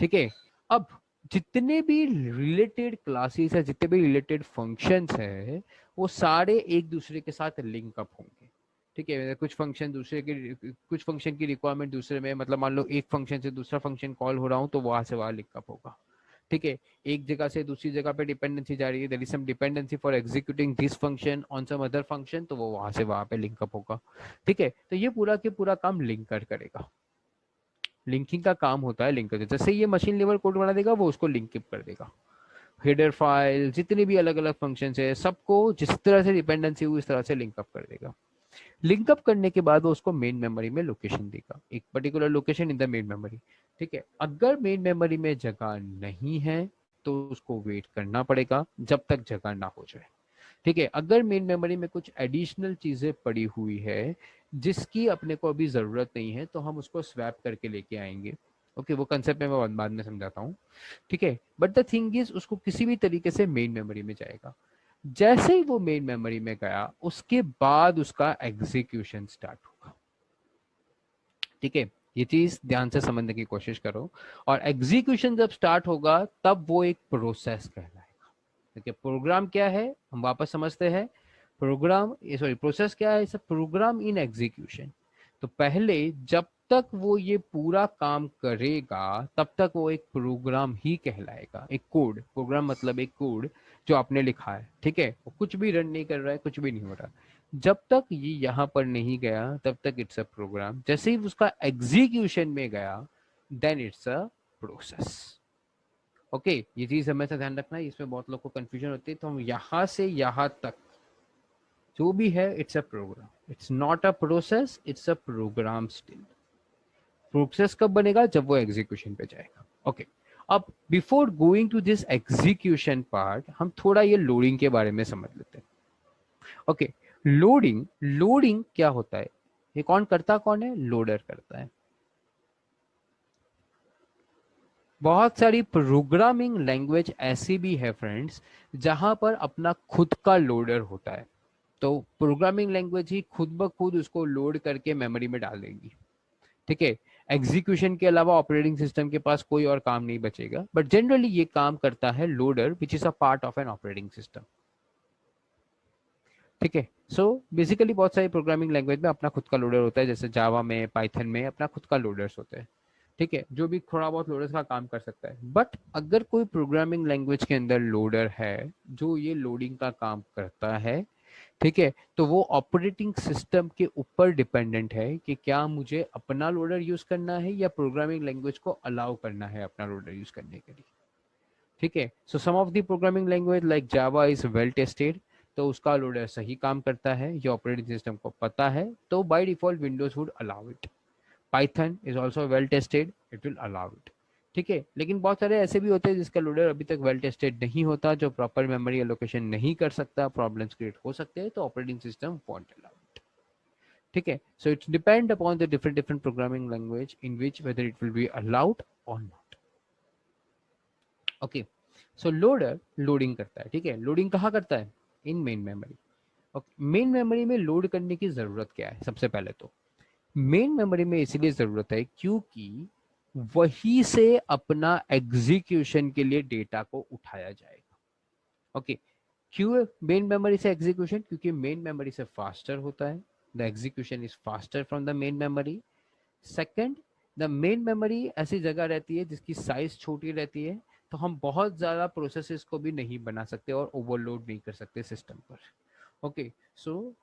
ठीक है। अब जितने भी रिलेटेड क्लासेस है, जितने भी रिलेटेड फंक्शंस है, वो सारे एक दूसरे के साथ लिंक अप होंगे। ठीक है, कुछ फंक्शन दूसरे के, कुछ फंक्शन की रिक्वायरमेंट दूसरे में, मतलब मान लो एक फंक्शन से दूसरा फंक्शन कॉल हो रहा हूं तो वहां से वहां लिंक अप होगा। ठीक है, एक जगह से दूसरी जगह पे डिपेंडेंसी जा रही है, there is some dependency for executing this function on some other function, तो वो वहां से वहां पे लिंक अप होगा। ठीक है, तो ये पूरा के पूरा काम लिंकर करेगा। लिंकिंग का काम होता है लिंकर, जैसे ये मशीन लेवल कोड बना देगा वो उसको लिंक कर देगा। हेडर फाइल जितने भी अलग अलग फंक्शन है सबको जिस तरह से डिपेंडेंसी हुई इस तरह से लिंकअप कर देगा। लिंकअप करने के बाद वो उसको मेन मेमोरी में लोकेशन देगा, एक particular location in the main memory. ठीक है, अगर मेन मेमोरी में जगह नहीं है तो उसको वेट करना पड़ेगा जब तक जगह ना हो जाए। ठीक है, अगर मेन मेमोरी में कुछ एडिशनल चीजें पड़ी हुई है जिसकी अपने को अभी जरूरत नहीं है तो हम उसको स्वैप करके लेके आएंगे। ओके, वो कंसेप्ट में मैं बाद में समझाता हूँ। ठीक है, बट द थिंग इज उसको किसी भी तरीके से मेन मेमोरी में जाएगा। जैसे ही वो मेन मेमोरी में गया उसके बाद उसका एग्जीक्यूशन स्टार्ट होगा। ठीक है, ये चीज ध्यान से समझने की कोशिश करो। और एग्जीक्यूशन जब स्टार्ट होगा तब वो एक प्रोसेस कहलाएगा। देखिए, प्रोग्राम क्या है हम वापस समझते हैं। प्रोग्राम, सॉरी, प्रोसेस क्या है? It's program in execution. तो पहले जब तक वो ये पूरा काम करेगा तब तक वो एक प्रोग्राम ही कहलाएगा, एक कोड। प्रोग्राम मतलब एक कोड जो आपने लिखा है। ठीक है, वो कुछ भी रन नहीं कर रहा है, कुछ भी नहीं हो रहा। जब तक ये यहां पर नहीं गया तब तक इट्स अ प्रोग्राम। जैसे ही उसका एग्जीक्यूशन में गया then it's a process. Okay, ये चीज हमेशा ध्यान रखना है, इसमें बहुत लोग को कंफ्यूजन होती है। तो हम यहां से यहां तक जो भी है it's a program, it's not a process, it's a program still. Process कब बनेगा? जब वो एग्जीक्यूशन पे जाएगा। ओके, अब before going to this execution part हम थोड़ा ये लोडिंग के बारे में समझ लेते हैं। ओके, लोडिंग, लोडिंग क्या होता है? ये कौन करता, कौन है? लोडर करता है। बहुत सारी प्रोग्रामिंग लैंग्वेज ऐसी भी है फ्रेंड्स जहां पर अपना खुद का लोडर होता है। तो प्रोग्रामिंग लैंग्वेज ही खुद ब खुद उसको लोड करके मेमोरी में डाल देगी। ठीक है, एग्जीक्यूशन के अलावा ऑपरेटिंग सिस्टम के पास कोई और काम नहीं बचेगा, बट जनरली ये काम करता है loader which is a part of an operating system. ठीक है, सो बेसिकली बहुत सारी प्रोग्रामिंग लैंग्वेज में अपना खुद का लोडर होता है, जैसे जावा में, पाइथन में अपना खुद का लोडर्स होते हैं। ठीक है, जो भी थोड़ा बहुत लोडर्स का काम कर सकता है। बट अगर कोई प्रोग्रामिंग लैंग्वेज के अंदर लोडर है जो ये लोडिंग का काम करता है, ठीक है, तो वो ऑपरेटिंग सिस्टम के ऊपर डिपेंडेंट है कि क्या मुझे अपना लोडर यूज करना है या प्रोग्रामिंग लैंग्वेज को अलाउ करना है अपना लोडर यूज करने के लिए। ठीक है, so some of the programming language like Java is well tested, तो उसका लोडर सही काम करता है, ये ऑपरेटिंग सिस्टम को पता है, तो by default Windows would allow it. Python is also well tested, it will allow it. ठीक है, लेकिन बहुत सारे ऐसे भी होते हैं जिसका लोडर अभी तक वेल टेस्टेड नहीं होता, जो प्रॉपर मेमोरी एलोकेशन नहीं कर सकता, प्रॉब्लम्स क्रिएट हो सकते हैं, तो operating system won't allow it. ठीक है, so it's depend upon the different different programming language in which whether it will be allowed और not. Okay, so loader loading करता है। ठीक है, लोडिंग कहाँ करता है? In main memory. Okay, main memory में लोड करने की जरूरत क्या है? सबसे पहले तो मेन मेमोरी में इसलिए जरूरत है क्योंकि वहीं से अपना एग्जीक्यूशन के लिए डेटा को उठाया जाएगा। ओके, क्यों मेन मेमोरी से एग्जीक्यूशन? क्योंकि मेन मेमोरी से फास्टर होता है, the execution is faster from the main memory. Second, the main memory ऐसी जगह रहती है जिसकी साइज छोटी रहती है, तो हम बहुत ज़्यादा प्रोसेसेस को भी नहीं बना सकते और ओवरलोड नहीं कर सकते सिस्टम पर. Okay, so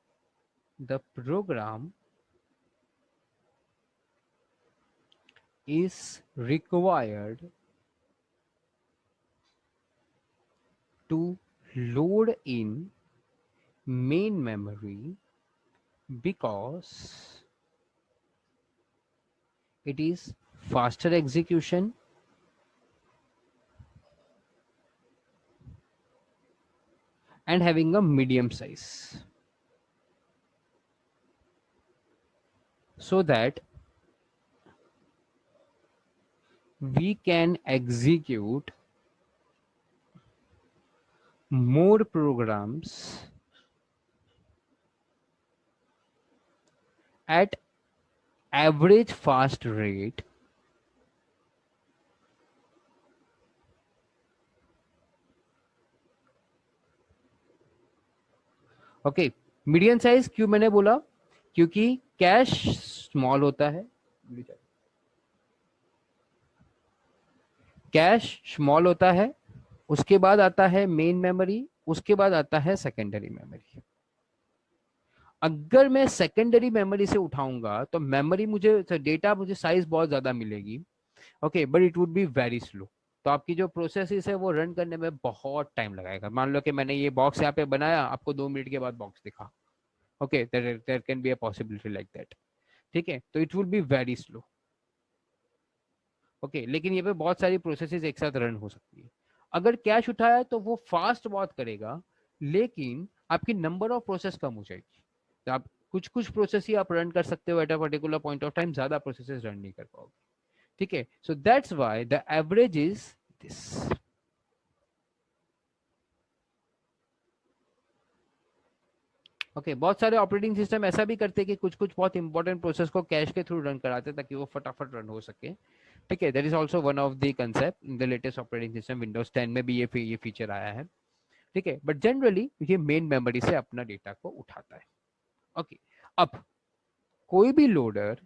the program is required to load in main memory because it is faster execution and having a medium size, so that we can execute more programs at average fast rate okay. Medium size क्यों मैंने बोला? क्योंकि cash small होता है, cash small होता है, उसके बाद आता है मेन मेमोरी, उसके बाद आता है सेकेंडरी मेमोरी. अगर मैं सेकेंडरी मेमोरी से उठाऊंगा तो मेमोरी मुझे डेटा मुझे साइज बहुत ज्यादा मिलेगी. Okay, but it would B very slow. तो आपकी जो प्रोसेस है वो रन करने में बहुत टाइम लगाएगा. मान लो कि मैंने ये बॉक्स यहाँ पे बनाया, आपको 2 मिनट के बाद बॉक्स दिखा. Okay, there can be a possibility like that. ठीक है, तो it will be very slow. Okay, लेकिन ये पे बहुत सारी प्रोसेसेस एक साथ रन हो सकती है. अगर कैश उठाया तो वो फास्ट बहुत करेगा, लेकिन आपकी नंबर ऑफ प्रोसेस कम हो जाएगी. तो आप कुछ कुछ प्रोसेस ही आप रन कर सकते हो at a particular point of time, ज्यादा प्रोसेसेस रन नहीं कर पाओगे. ठीक है, so that's why the average is this. Okay, बहुत सारे ऑपरेटिंग सिस्टम ऐसा भी करते हैं कि कुछ कुछ बहुत इंपॉर्टेंट प्रोसेस को कैश के थ्रू रन कराते हैं ताकि वो फटाफट रन हो सके. ठीक है, that is also one of the concept in the latest operating system. Windows 10 में भी ये फीचर आया है. ठीक है, बट जनरली ये मेन मेमोरी से अपना डेटा को उठाता है. ओके, अब कोई भी लोडर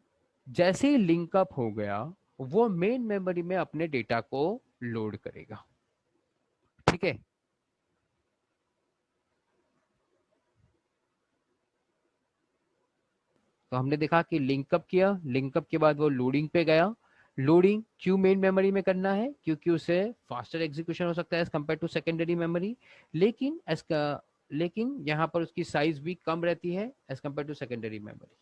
जैसे ही लिंकअप हो गया, वो मेन मेमोरी में अपने डेटा को लोड करेगा. ठीक है, तो हमने देखा कि लिंकअप किया, लिंकअप के बाद वो लोडिंग पे गया. लोडिंग क्यों मेन मेमोरी में करना है? क्योंकि उसे फास्टर एग्जीक्यूशन हो सकता है as compare to secondary memory. लेकिन लेकिन यहाँ पर उसकी साइज भी कम रहती है as compare to secondary memory.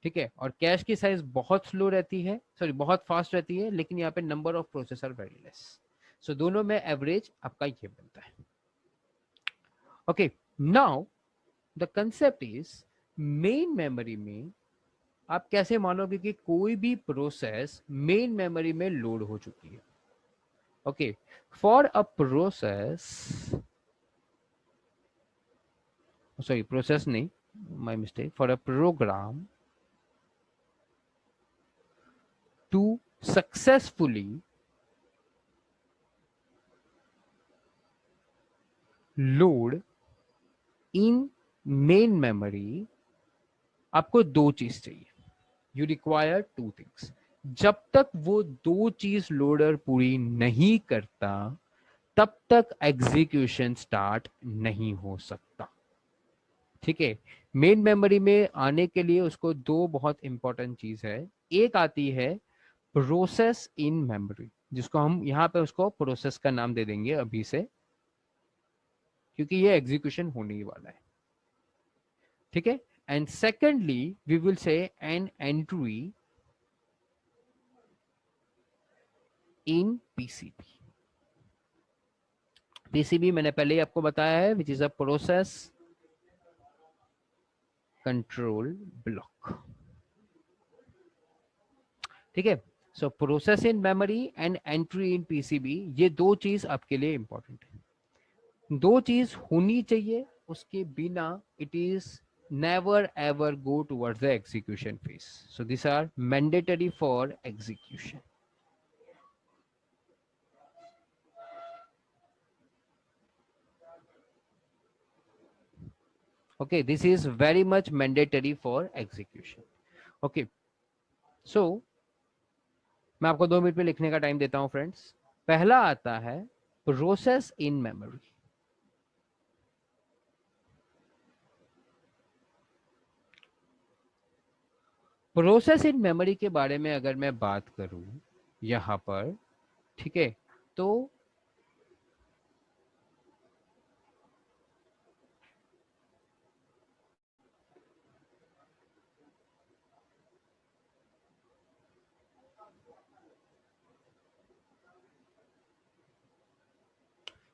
ठीक है, और कैश की साइज बहुत स्लो रहती है, सॉरी बहुत फास्ट रहती है, लेकिन यहाँ पे number of processor very less. So दोनों में एवरेज आपका ये बनता है. Okay, now the concept is main memory में आप कैसे मानोगे कि कोई भी प्रोसेस मेन मेमोरी में लोड हो चुकी है? Okay, for a process, sorry process नहीं, my mistake, for a program to successfully load in main memory आपको दो चीज चाहिए. You require two things. जब तक वो दो चीज लोडर पूरी नहीं करता, तब तक एग्जीक्यूशन स्टार्ट नहीं हो सकता. ठीक है, मेन मेमोरी में आने के लिए उसको दो बहुत इंपॉर्टेंट चीज है. एक आती है प्रोसेस इन मेमोरी, जिसको हम यहाँ पे उसको प्रोसेस का नाम दे देंगे अभी से, क्योंकि ये एग्जीक्यूशन होने ही वाला है. ठीक है, and secondly we will say an entry in PCB. PCB मैंने पहले ही आपको बताया है, which is a process control block. ठीक है, so process in memory and entry in PCB, ये दो चीज आपके लिए इंपॉर्टेंट है. दो चीज होनी चाहिए, उसके बिना it is never ever go towards the execution phase. So these are mandatory for execution. Okay, this is very much mandatory for execution. Okay, so मैं आपको 2 मिनट में लिखने का टाइम देता हूं फ्रेंड्स। पहला आता है process in memory. Process in memory के बारे में अगर मैं बात करूं यहां पर, ठीक है, तो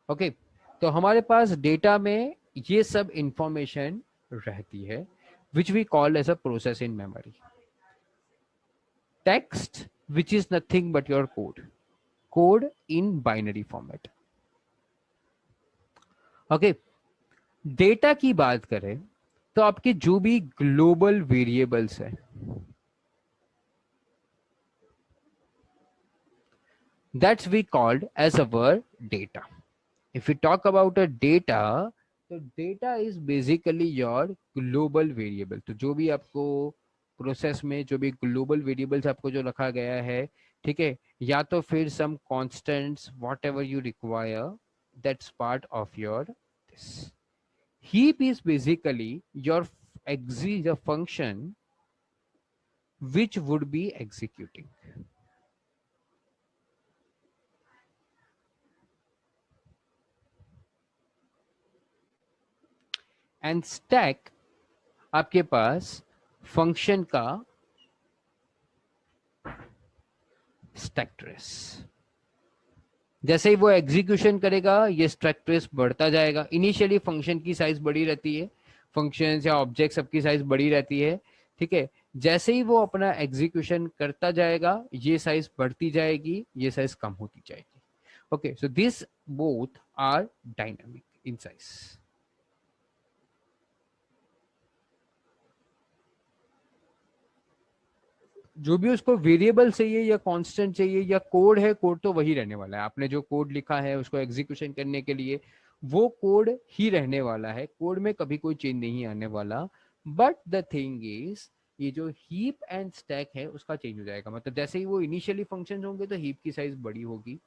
ओके, तो हमारे पास डेटा में ये सब इंफॉर्मेशन रहती है which we call as a process in memory. Text which is nothing but your code, code in binary format. Okay, data की बात करें तो आपके जो भी ग्लोबल वेरिएबल्स है, that's we called as our data. If we talk about a data, तो data is basically your global variable. तो जो भी आपको प्रोसेस में जो भी ग्लोबल वेरिएबल्स आपको जो रखा गया है, ठीक है, या तो फिर some constants whatever you require, that's part of your this. Heap is basically your the function which would be executing, and stack आपके पास फंक्शन का स्टैक ट्रेस। जैसे ही वो एग्जीक्यूशन करेगा ये स्टैक ट्रेस बढ़ता जाएगा। इनिशियली फंक्शन की साइज बड़ी रहती है, फंक्शन या ऑब्जेक्ट सबकी साइज बड़ी रहती है, ठीक है। जैसे ही वो अपना एग्जीक्यूशन करता जाएगा ये साइज बढ़ती जाएगी, ये साइज कम होती जाएगी। Okay, so this both are dynamic in size. जो भी उसको वेरिएबल चाहिए या कांस्टेंट चाहिए या कोड है, कोड तो वही रहने वाला है। आपने जो कोड लिखा है उसको एग्जीक्यूशन करने के लिए वो कोड ही रहने वाला है, कोड में कभी कोई चेंज नहीं आने वाला। बट द थिंग इज ये जो हीप एंड स्टैक है उसका चेंज हो जाएगा। मतलब जैसे ही वो इनिशियली फंक्शन होंगे तो हीप की साइज बड़ी होगी,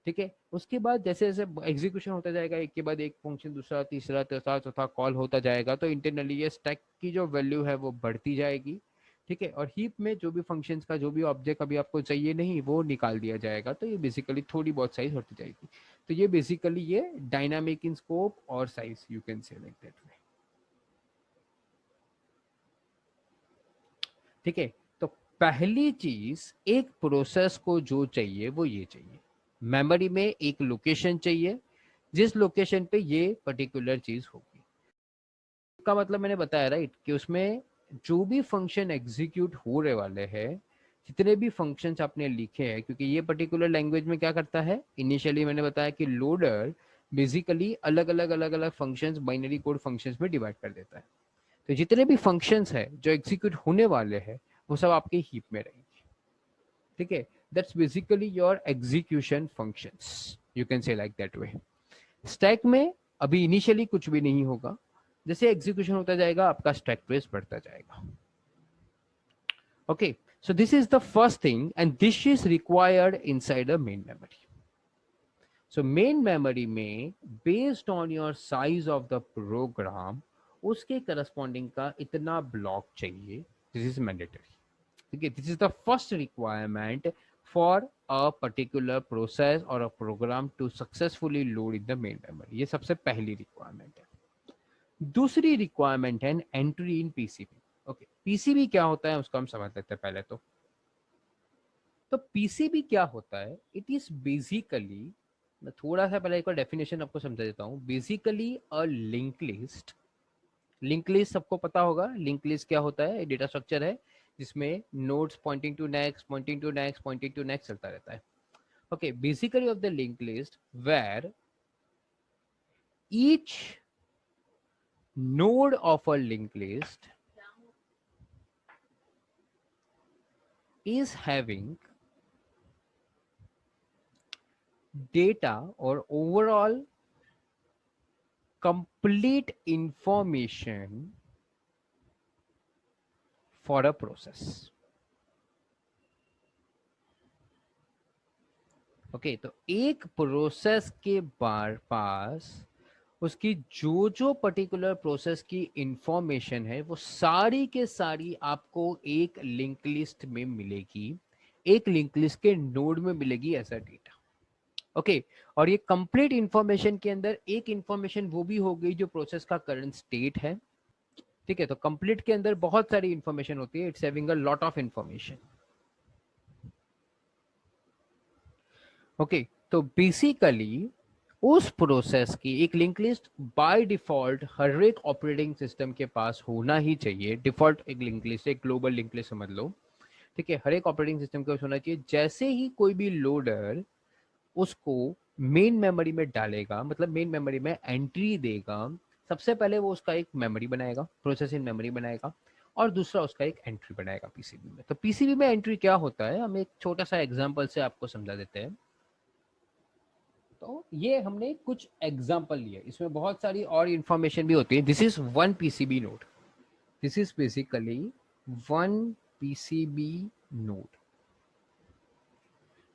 ठीक है। उसके बाद जैसे जैसे एग्जीक्यूशन होता जाएगा, एक के बाद एक फंक्शन दूसरा तीसरा चौथा चौथा कॉल होता जाएगा, तो इंटरनली ये स्टैक की जो वैल्यू है वो बढ़ती जाएगी, ठीक है। और हीप में जो भी फंक्शंस का जो भी ऑब्जेक्ट अभी आपको चाहिए नहीं वो निकाल दिया जाएगा, तो ये बेसिकली थोड़ी बहुत साइज होती जाएगी। तो ये बेसिकली ये डायनामिक इन स्कोप और size, you can say like that way, ठीक है। तो पहली चीज एक प्रोसेस को जो चाहिए वो ये चाहिए, मेमोरी में एक लोकेशन चाहिए जिस लोकेशन पे ये पर्टिकुलर चीज होगी। का मतलब मैंने बताया राइट कि उसमें जो भी फंक्शन एग्जीक्यूट हो रहे वाले हैं, जितने भी फंक्शंस आपने लिखे हैं, क्योंकि ये पर्टिकुलर लैंग्वेज में क्या करता है, इनिशियली मैंने बताया कि लोडर बेसिकली अलग अलग फंक्शंस बाइनरी कोड फंक्शंस में डिवाइड कर देता है। तो जितने भी फंक्शंस है जो एग्जीक्यूट होने वाले हैं वो सब आपके हीप में रहेंगे, ठीक है। That's basically your execution functions, you can say like that way. Stack में अभी इनिशियली कुछ भी नहीं होगा, जैसे एग्जीक्यूशन होता जाएगा आपका स्टैक ट्रेस बढ़ता जाएगा। Okay, so this is the first thing and this is required inside a main memory. So main memory में based on your size of the program उसके corresponding का इतना ब्लॉक चाहिए, this is mandatory, ठीक है। This is the first requirement for a particular process or a program to successfully load in the main memory। ये सबसे पहली requirement है। दूसरी रिक्वायरमेंट है entry in PCB. Okay, PCB क्या होता है उसको हम समझ लेते हैं पहले। तो पीसीबी क्या होता है, इट इज बेसिकली, मैं थोड़ा सा पहले एक बार डेफिनेशन आपको समझा देता हूँ। Basically a link list, link list सबको पता होगा। लिंक लिस्ट क्या होता है, डेटा स्ट्रक्चर है जिसमें nodes pointing to next pointing to next pointing to next चलता रहता है। Okay, basically of the link list where each node of a linked list is having data or overall complete information for a process. Okay, तो एक process के बार पास उसकी जो जो particular process की इंफॉर्मेशन है वो सारी के सारी आपको एक लिंक लिस्ट में मिलेगी, एक लिंक लिस्ट के नोड में मिलेगी ऐसा डेटा। ओके, और ये कंप्लीट इंफॉर्मेशन के अंदर एक इंफॉर्मेशन वो भी हो गई जो प्रोसेस का करंट स्टेट है। ठीक है, तो कंप्लीट के अंदर बहुत सारी इंफॉर्मेशन होती है, it's having a lot of information. Okay, तो बेसिकली उस प्रोसेस की एक लिंक लिस्ट बाय डिफॉल्ट हर एक ऑपरेटिंग सिस्टम के पास होना ही चाहिए। डिफॉल्ट एक लिंक लिस्ट, एक ग्लोबल लिंक लिस्ट समझ लो। ठीक है, हर एक ऑपरेटिंग सिस्टम के पास होना चाहिए। जैसे ही कोई भी लोडर उसको मेन मेमोरी में डालेगा, मतलब मेन मेमोरी में एंट्री देगा, सबसे पहले वो उसका एक मेमोरी बनाएगा, प्रोसेसिंग मेमोरी बनाएगा, और दूसरा उसका एक एंट्री बनाएगा पीसीबी में। तो पीसीबी में एंट्री क्या होता है, हम एक छोटा सा एग्जांपल से आपको समझा देते हैं। तो ये हमने कुछ एग्जांपल लिए, इसमें बहुत सारी और इंफॉर्मेशन भी होती है। This is one PCB node, this is basically one PCB node.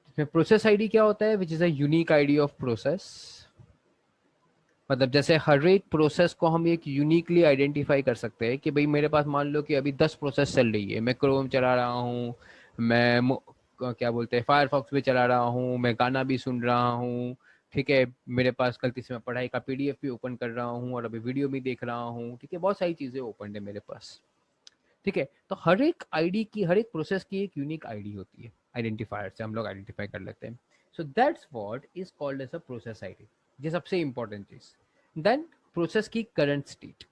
इसमें प्रोसेस आईडी क्या होता है, which is a unique ID of process. मतलब जैसे हर एक प्रोसेस को हम एक यूनिकली आइडेंटिफाई कर सकते हैं कि भाई मेरे पास मान लो कि अभी 10 प्रोसेस चल रही है, मैं क्रोम चला रहा हूँ, क्या बोलते हैं फायरफॉक्स भी चला रहा हूँ, मैं गाना भी सुन रहा हूँ। ठीक है, मेरे पास गलती से मैं पढ़ाई का पीडीएफ भी ओपन कर रहा हूँ और अभी वीडियो भी देख रहा हूँ। ठीक है, बहुत सारी चीजें ओपन है मेरे पास। ठीक है, तो हर एक आईडी की, हर एक प्रोसेस की एक यूनिक आईडी होती है, आइडेंटिफायर से हम लोग आइडेंटिफाई कर लेते हैं। So that's what is called as a process ID. ये सबसे इंपॉर्टेंट चीज। देन प्रोसेस की करंट स्टेट।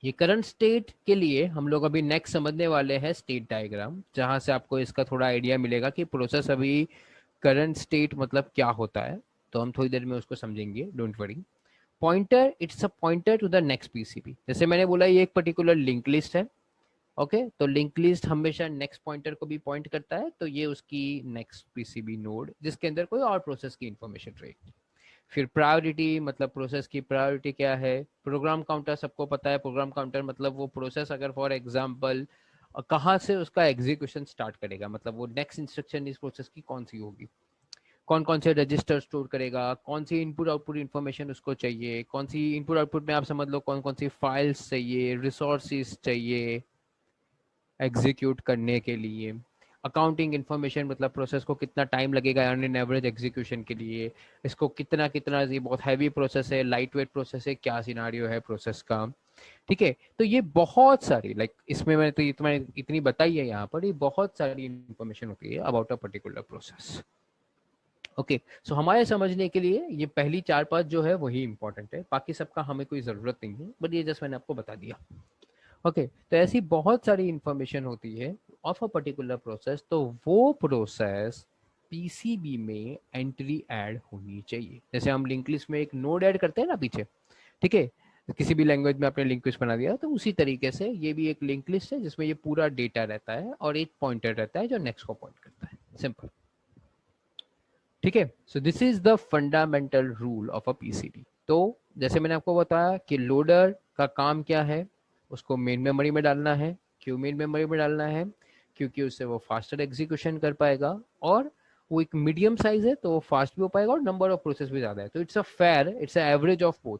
ये करंट स्टेट के लिए हम लोग अभी नेक्स्ट समझने वाले हैं स्टेट डायग्राम, जहां से आपको इसका थोड़ा आइडिया मिलेगा कि प्रोसेस अभी करंट स्टेट मतलब क्या होता है। तो हम थोड़ी देर में उसको समझेंगे, don't worry. Pointer, it's a pointer to the next PCB. जैसे मैंने बोला ये एक पर्टिकुलर लिंक लिस्ट है। ओके, तो लिंक लिस्ट हमेशा नेक्स्ट पॉइंटर को भी पॉइंट करता है, तो ये उसकी नेक्स्ट पीसीबी नोड जिसके अंदर कोई और प्रोसेस की इंफॉर्मेशन रहेगी। फिर प्रायोरिटी, मतलब प्रोसेस की प्रायोरिटी क्या है। प्रोग्राम काउंटर, सबको पता है प्रोग्राम काउंटर मतलब वो प्रोसेस अगर फॉर एग्जांपल कहाँ से उसका एग्जीक्यूशन स्टार्ट करेगा, मतलब वो नेक्स्ट इंस्ट्रक्शन इस प्रोसेस की कौन सी होगी, कौन कौन से रजिस्टर स्टोर करेगा, कौन सी इनपुट आउटपुट इन्फॉर्मेशन उसको चाहिए, कौन सी इनपुट आउटपुट में आप समझ लो कौन कौन सी फाइल्स चाहिए, रिसोर्सेज चाहिए एग्जीक्यूट करने के लिए। अकाउंटिंग इन्फॉर्मेशन, मतलब प्रोसेस को कितना टाइम लगेगा ऑन एन एवरेज एग्जीक्यूशन के लिए, इसको कितना कितना, ये बहुत हैवी प्रोसेस है, लाइट वेट प्रोसेस है, क्या सिनारियो है प्रोसेस का। ठीक है, तो ये बहुत सारी इसमें मैंने तो इतनी बताई है यहाँ पर, ये बहुत सारी इंफॉर्मेशन होती है about a particular process. Okay, so हमारे समझने के लिए ये पहली 4-5 जो है वही इंपॉर्टेंट है, बाकी सबका हमें कोई जरूरत नहीं है, बट ये जस्ट मैंने आपको बता दिया। ओके, तो ऐसी बहुत सारी इंफॉर्मेशन होती है ऑफ अ पर्टिकुलर प्रोसेस, तो वो प्रोसेस पीसीबी में एंट्री ऐड होनी चाहिए। जैसे हम लिंक लिस्ट में एक नोड ऐड करते हैं ना पीछे। ठीक है, किसी भी लैंग्वेज में आपने लिंक लिस्ट बना दिया, तो उसी तरीके से ये भी एक लिंक लिस्ट है जिसमें ये पूरा डेटा रहता है और एक पॉइंटर रहता है जो नेक्स्ट को पॉइंट करता है, सिंपल। ठीक है, सो this is the fundamental rule of a PCB. तो जैसे मैंने आपको बताया कि लोडर का काम क्या है, उसको मेन मेमोरी में डालना है। क्यों मेन मेमोरी में डालना है, क्योंकि उससे वो फास्टर एग्जीक्यूशन कर पाएगा, और वो एक मीडियम साइज है तो वो फास्ट भी हो पाएगा और नंबर ऑफ प्रोसेस भी ज्यादा है, तो it's a fair, it's a average of both.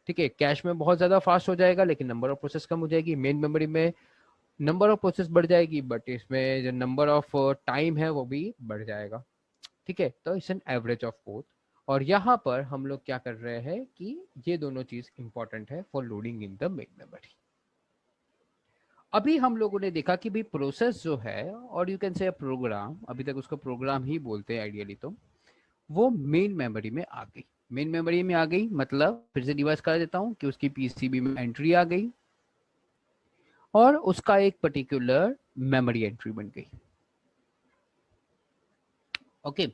ठीक है, कैश में बहुत ज्यादा फास्ट हो जाएगा लेकिन नंबर ऑफ प्रोसेस कम हो जाएगी, मेन मेमोरी में नंबर ऑफ प्रोसेस बढ़ जाएगी बट इसमें जो नंबर ऑफ टाइम है वो भी बढ़ जाएगा। ठीक है, तो it's an average of both. और यहाँ पर हम लोग क्या कर रहे हैं कि ये दोनों चीज इंपॉर्टेंट है for loading in the main memory. अभी हम लोगों ने देखा कि भाई प्रोसेस जो है, और यू कैन से प्रोग्राम, अभी तक उसको प्रोग्राम ही बोलते हैं आइडियली, तो वो मेन मेमोरी में आ गई। मेन मेमोरी में आ गई मतलब फिर से रिवर्स कर देता हूँ कि उसकी पीसीबी में एंट्री आ गई और उसका एक पर्टिकुलर मेमोरी एंट्री बन गई। ओके,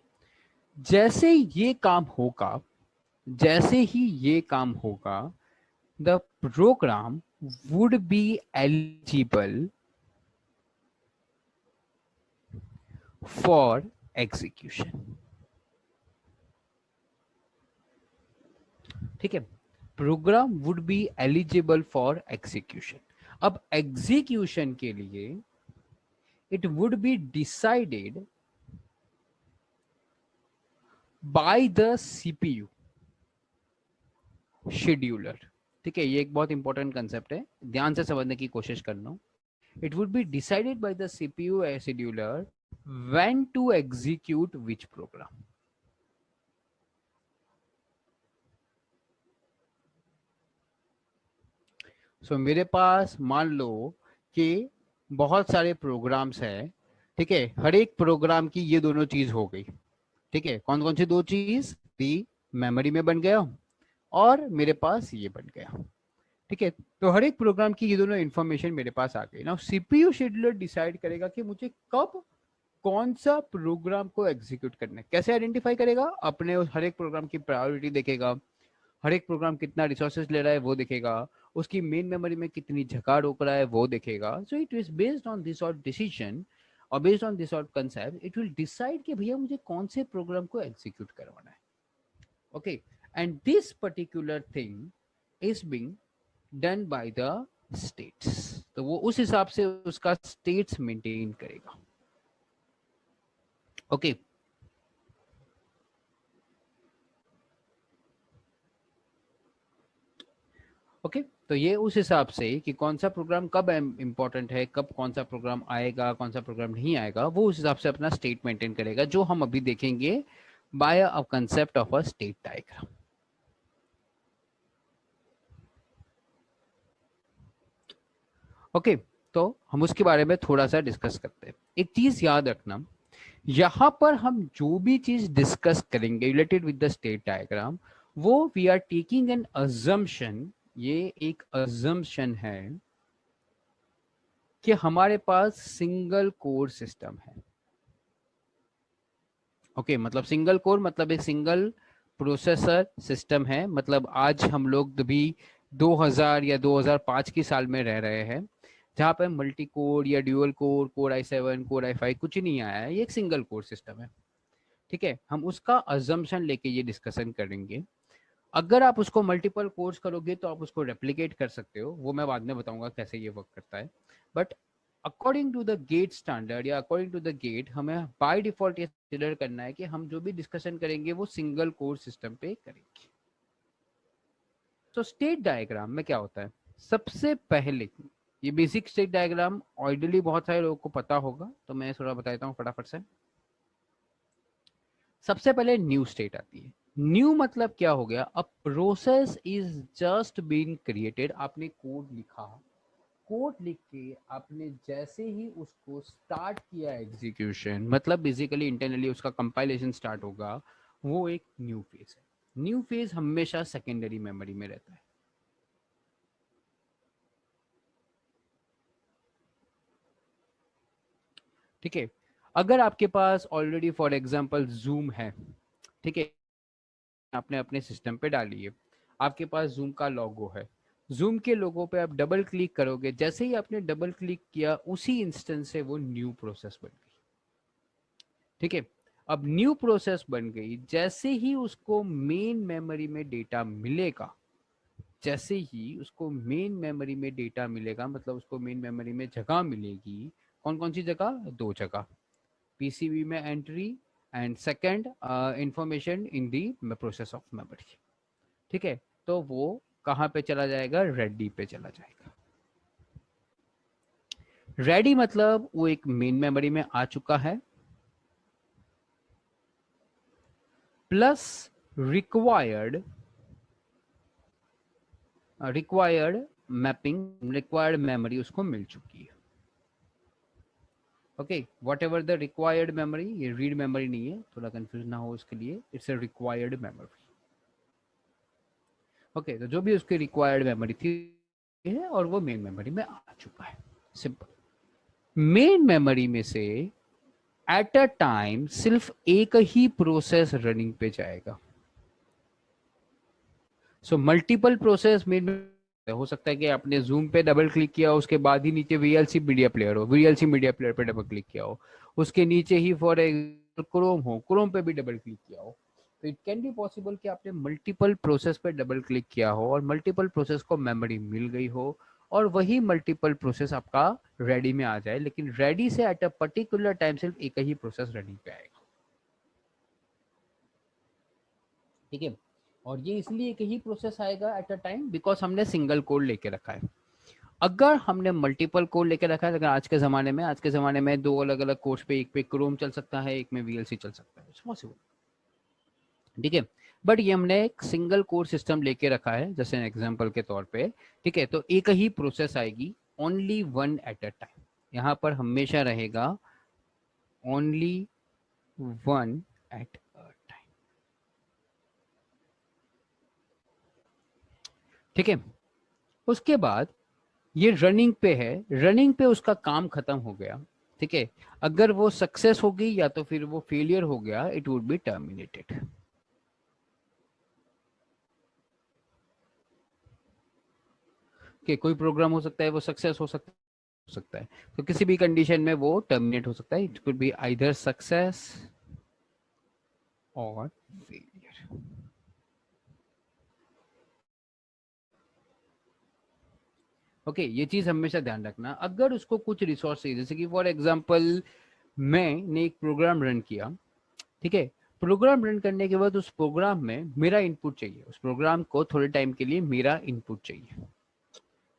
जैसे ये काम होगा, जैसे ही ये काम होगा, the program would be eligible for execution। ठीक है, program would be eligible for execution. अब एग्जीक्यूशन के लिए it would be decided by the CPU scheduler. ठीक है, ये एक बहुत इंपॉर्टेंट कंसेप्ट है, ध्यान से समझने की कोशिश करना। It would be decided by the CPU scheduler when to execute which program. So मेरे पास मान लो कि बहुत सारे प्रोग्राम्स हैं, ठीक है, हर एक प्रोग्राम की ये दोनों चीज हो गई। ठीक है, कौन कौन सी दो चीज दी, मेमोरी में बन गया और मेरे पास ये बन गया। ठीक है, तो हर एक प्रोग्राम की ये दोनों इंफॉर्मेशन मेरे पास आ गई ना। सीपीयू शेड्यूलर डिसाइड करेगा कि मुझे कब कौन सा प्रोग्राम को एग्जीक्यूट करना है। कैसे आइडेंटिफाई करेगा, अपने उस हर एक प्रोग्राम की प्रायोरिटी देखेगा, हर एक प्रोग्राम कितना रिसोर्सेज ले रहा है वो देखेगा, उसकी मेन मेमोरी में कितनी जगह रोक रहा है वो देखेगा। So it is based on this और डिसीजन और बेस्ड ऑन दिस और कंसेप्ट इट विल डिसाइड कि भैया मुझे कौन से प्रोग्राम को एग्जीक्यूट करवाना है। Okay, and this particular thing is being done by the states. तो वो उस हिसाब से उसका स्टेट्स मेंटेन करेगा। ओके, ओके, तो ये उस हिसाब से कि कौन सा प्रोग्राम कब इंपॉर्टेंट है, कब कौन सा प्रोग्राम आएगा, कौन सा प्रोग्राम नहीं आएगा, वो उस हिसाब से अपना स्टेट मेंटेन करेगा, जो हम अभी देखेंगे by a concept of a state diagram. Okay, तो हम उसके बारे में थोड़ा सा डिस्कस करते हैं। एक चीज याद रखना, यहां पर हम जो भी चीज डिस्कस करेंगे related with the state diagram, वो we are taking an assumption, ये एक अजम्पशन है कि हमारे पास सिंगल कोर सिस्टम है। ओके, मतलब सिंगल कोर मतलब एक सिंगल प्रोसेसर सिस्टम है। मतलब आज हम लोग भी 2000 या 2005 की साल में रह रहे हैं, जहाँ पे मल्टी कोर या dual core, core i7, core i5 कुछ नहीं आया है, ये एक सिंगल कोर सिस्टम है। ठीक है, हम उसका अजम्पशन लेके ये डिस्कशन करेंगे। अगर आप उसको मल्टीपल कोर्स करोगे तो आप उसको रेप्लिकेट कर सकते हो, वो मैं बाद में बताऊंगा कैसे ये वर्क करता है। But according to the GATE standard या अकॉर्डिंग टू द गेट, हमें बाय डिफॉल्ट ये कंसिडर करना है कि हम जो भी डिस्कशन करेंगे वो सिंगल कोर सिस्टम पे करेंगे। तो स्टेट डायग्राम में क्या होता है, सबसे पहले ये बेसिक स्टेट डायग्राम ऑलरेडी बहुत सारे लोगों को पता होगा, तो मैं थोड़ा बता देता हूँ फटाफट से। सबसे पहले न्यू स्टेट आती है। न्यू मतलब क्या हो गया, a process is just been created. आपने कोड लिखा, कोड लिख के आपने जैसे ही उसको स्टार्ट किया एग्जीक्यूशन, मतलब बेसिकली इंटरनली उसका कंपाइलेशन स्टार्ट होगा, वो एक न्यू फेज है। न्यू फेज हमेशा सेकेंडरी मेमोरी में रहता है। ठीक है, अगर आपके पास ऑलरेडी फॉर एग्जांपल जूम है, ठीक है, आपने अपने सिस्टम पे डाली है, आपके पास जूम का लोगो है, जूम के लोगो पे आप डबल क्लिक करोगे, जैसे ही आपने डबल क्लिक किया उसी इंस्टेंस से वो न्यू प्रोसेस बन गई। ठीक है, अब न्यू प्रोसेस बन गई, जैसे ही उसको मेन मेमोरी में डेटा मिलेगा, जैसे ही उसको मेन मेमोरी में डेटा मिलेगा, मतलब उसको मेन मेमोरी में जगह मिलेगी। कौन कौन सी जगह, दो जगह, पीसीबी में entry and second information in the process of memory. ठीक है, तो वो कहाँ पे चला जाएगा, रेडी पे चला जाएगा। रेडी मतलब वो एक मेन मेमोरी में आ चुका है, plus required required mapping, required memory उसको मिल चुकी है। Okay, what ever the required memory, ये रीड मेमोरी नहीं है, थोड़ा कंफ्यूज ना हो उसके लिए, it's a required memory. Okay, तो जो भी उसकी रिक्वायर्ड मेमोरी थी है और वो मेन मेमोरी में आ चुका है। सिंपल। मेन मेमोरी में से एट अ टाइम सिर्फ एक ही प्रोसेस रनिंग पे जाएगा। सो मल्टीपल प्रोसेस मेन हो सकता है कि आपने जूम पे डबल क्लिक किया, उसके बाद ही नीचे वीएलसी मीडिया प्लेयर हो, वीएलसी मीडिया प्लेयर पे डबल क्लिक किया हो, उसके नीचे ही फॉर एग्जाम्पल क्रोम हो, क्रोम पे भी डबल क्लिक किया हो। तो इट कैन बी पॉसिबल कि आपने मल्टीपल प्रोसेस पे डबल क्लिक किया हो और मल्टीपल प्रोसेस को मेमोरी मिल गई हो और वही मल्टीपल प्रोसेस आपका रेडी में आ जाए, लेकिन रेडी से एट अ पर्टिकुलर टाइम सिर्फ एक ही प्रोसेस रनिंग पे आएगा। ठीक है। और ये इसलिए कि ही प्रोसेस आएगा एट अ टाइम बिकॉज हमने सिंगल कोड लेके रखा है। अगर हमने मल्टीपल कोड लेके रखा है, लेकिन आज के ज़माने में दो अलग अलग कोड्स पे, एक पे क्रोम चल सकता है, एक में वीएलसी चल सकता है, इट्स पॉसिबल। ठीक है। बट ये हमने एक सिंगल कोड सिस्टम लेके रखा है जैसे एग्जांपल के तौर पे। ठीक है, तो एक ही प्रोसेस आएगी, only one at a time. यहाँ पर हमेशा रहेगा only one at a time. ठीक है। उसके बाद ये रनिंग पे है, रनिंग पे उसका काम खत्म हो गया। ठीक है। अगर वो सक्सेस हो गई या तो फिर वो फेलियर हो गया, इट वुड बी टर्मिनेटेड। कि कोई प्रोग्राम हो सकता है वो सक्सेस हो सकता है, तो किसी भी कंडीशन में वो टर्मिनेट हो सकता है। It could be either success और फेलियर। ओके, ये चीज हमेशा ध्यान रखना। अगर उसको कुछ रिसोर्स चाहिए, जैसे कि फॉर एग्जांपल मैंने एक प्रोग्राम रन किया। ठीक है। प्रोग्राम रन करने के बाद उस प्रोग्राम में मेरा इनपुट चाहिए, उस प्रोग्राम को थोड़े टाइम के लिए मेरा इनपुट चाहिए।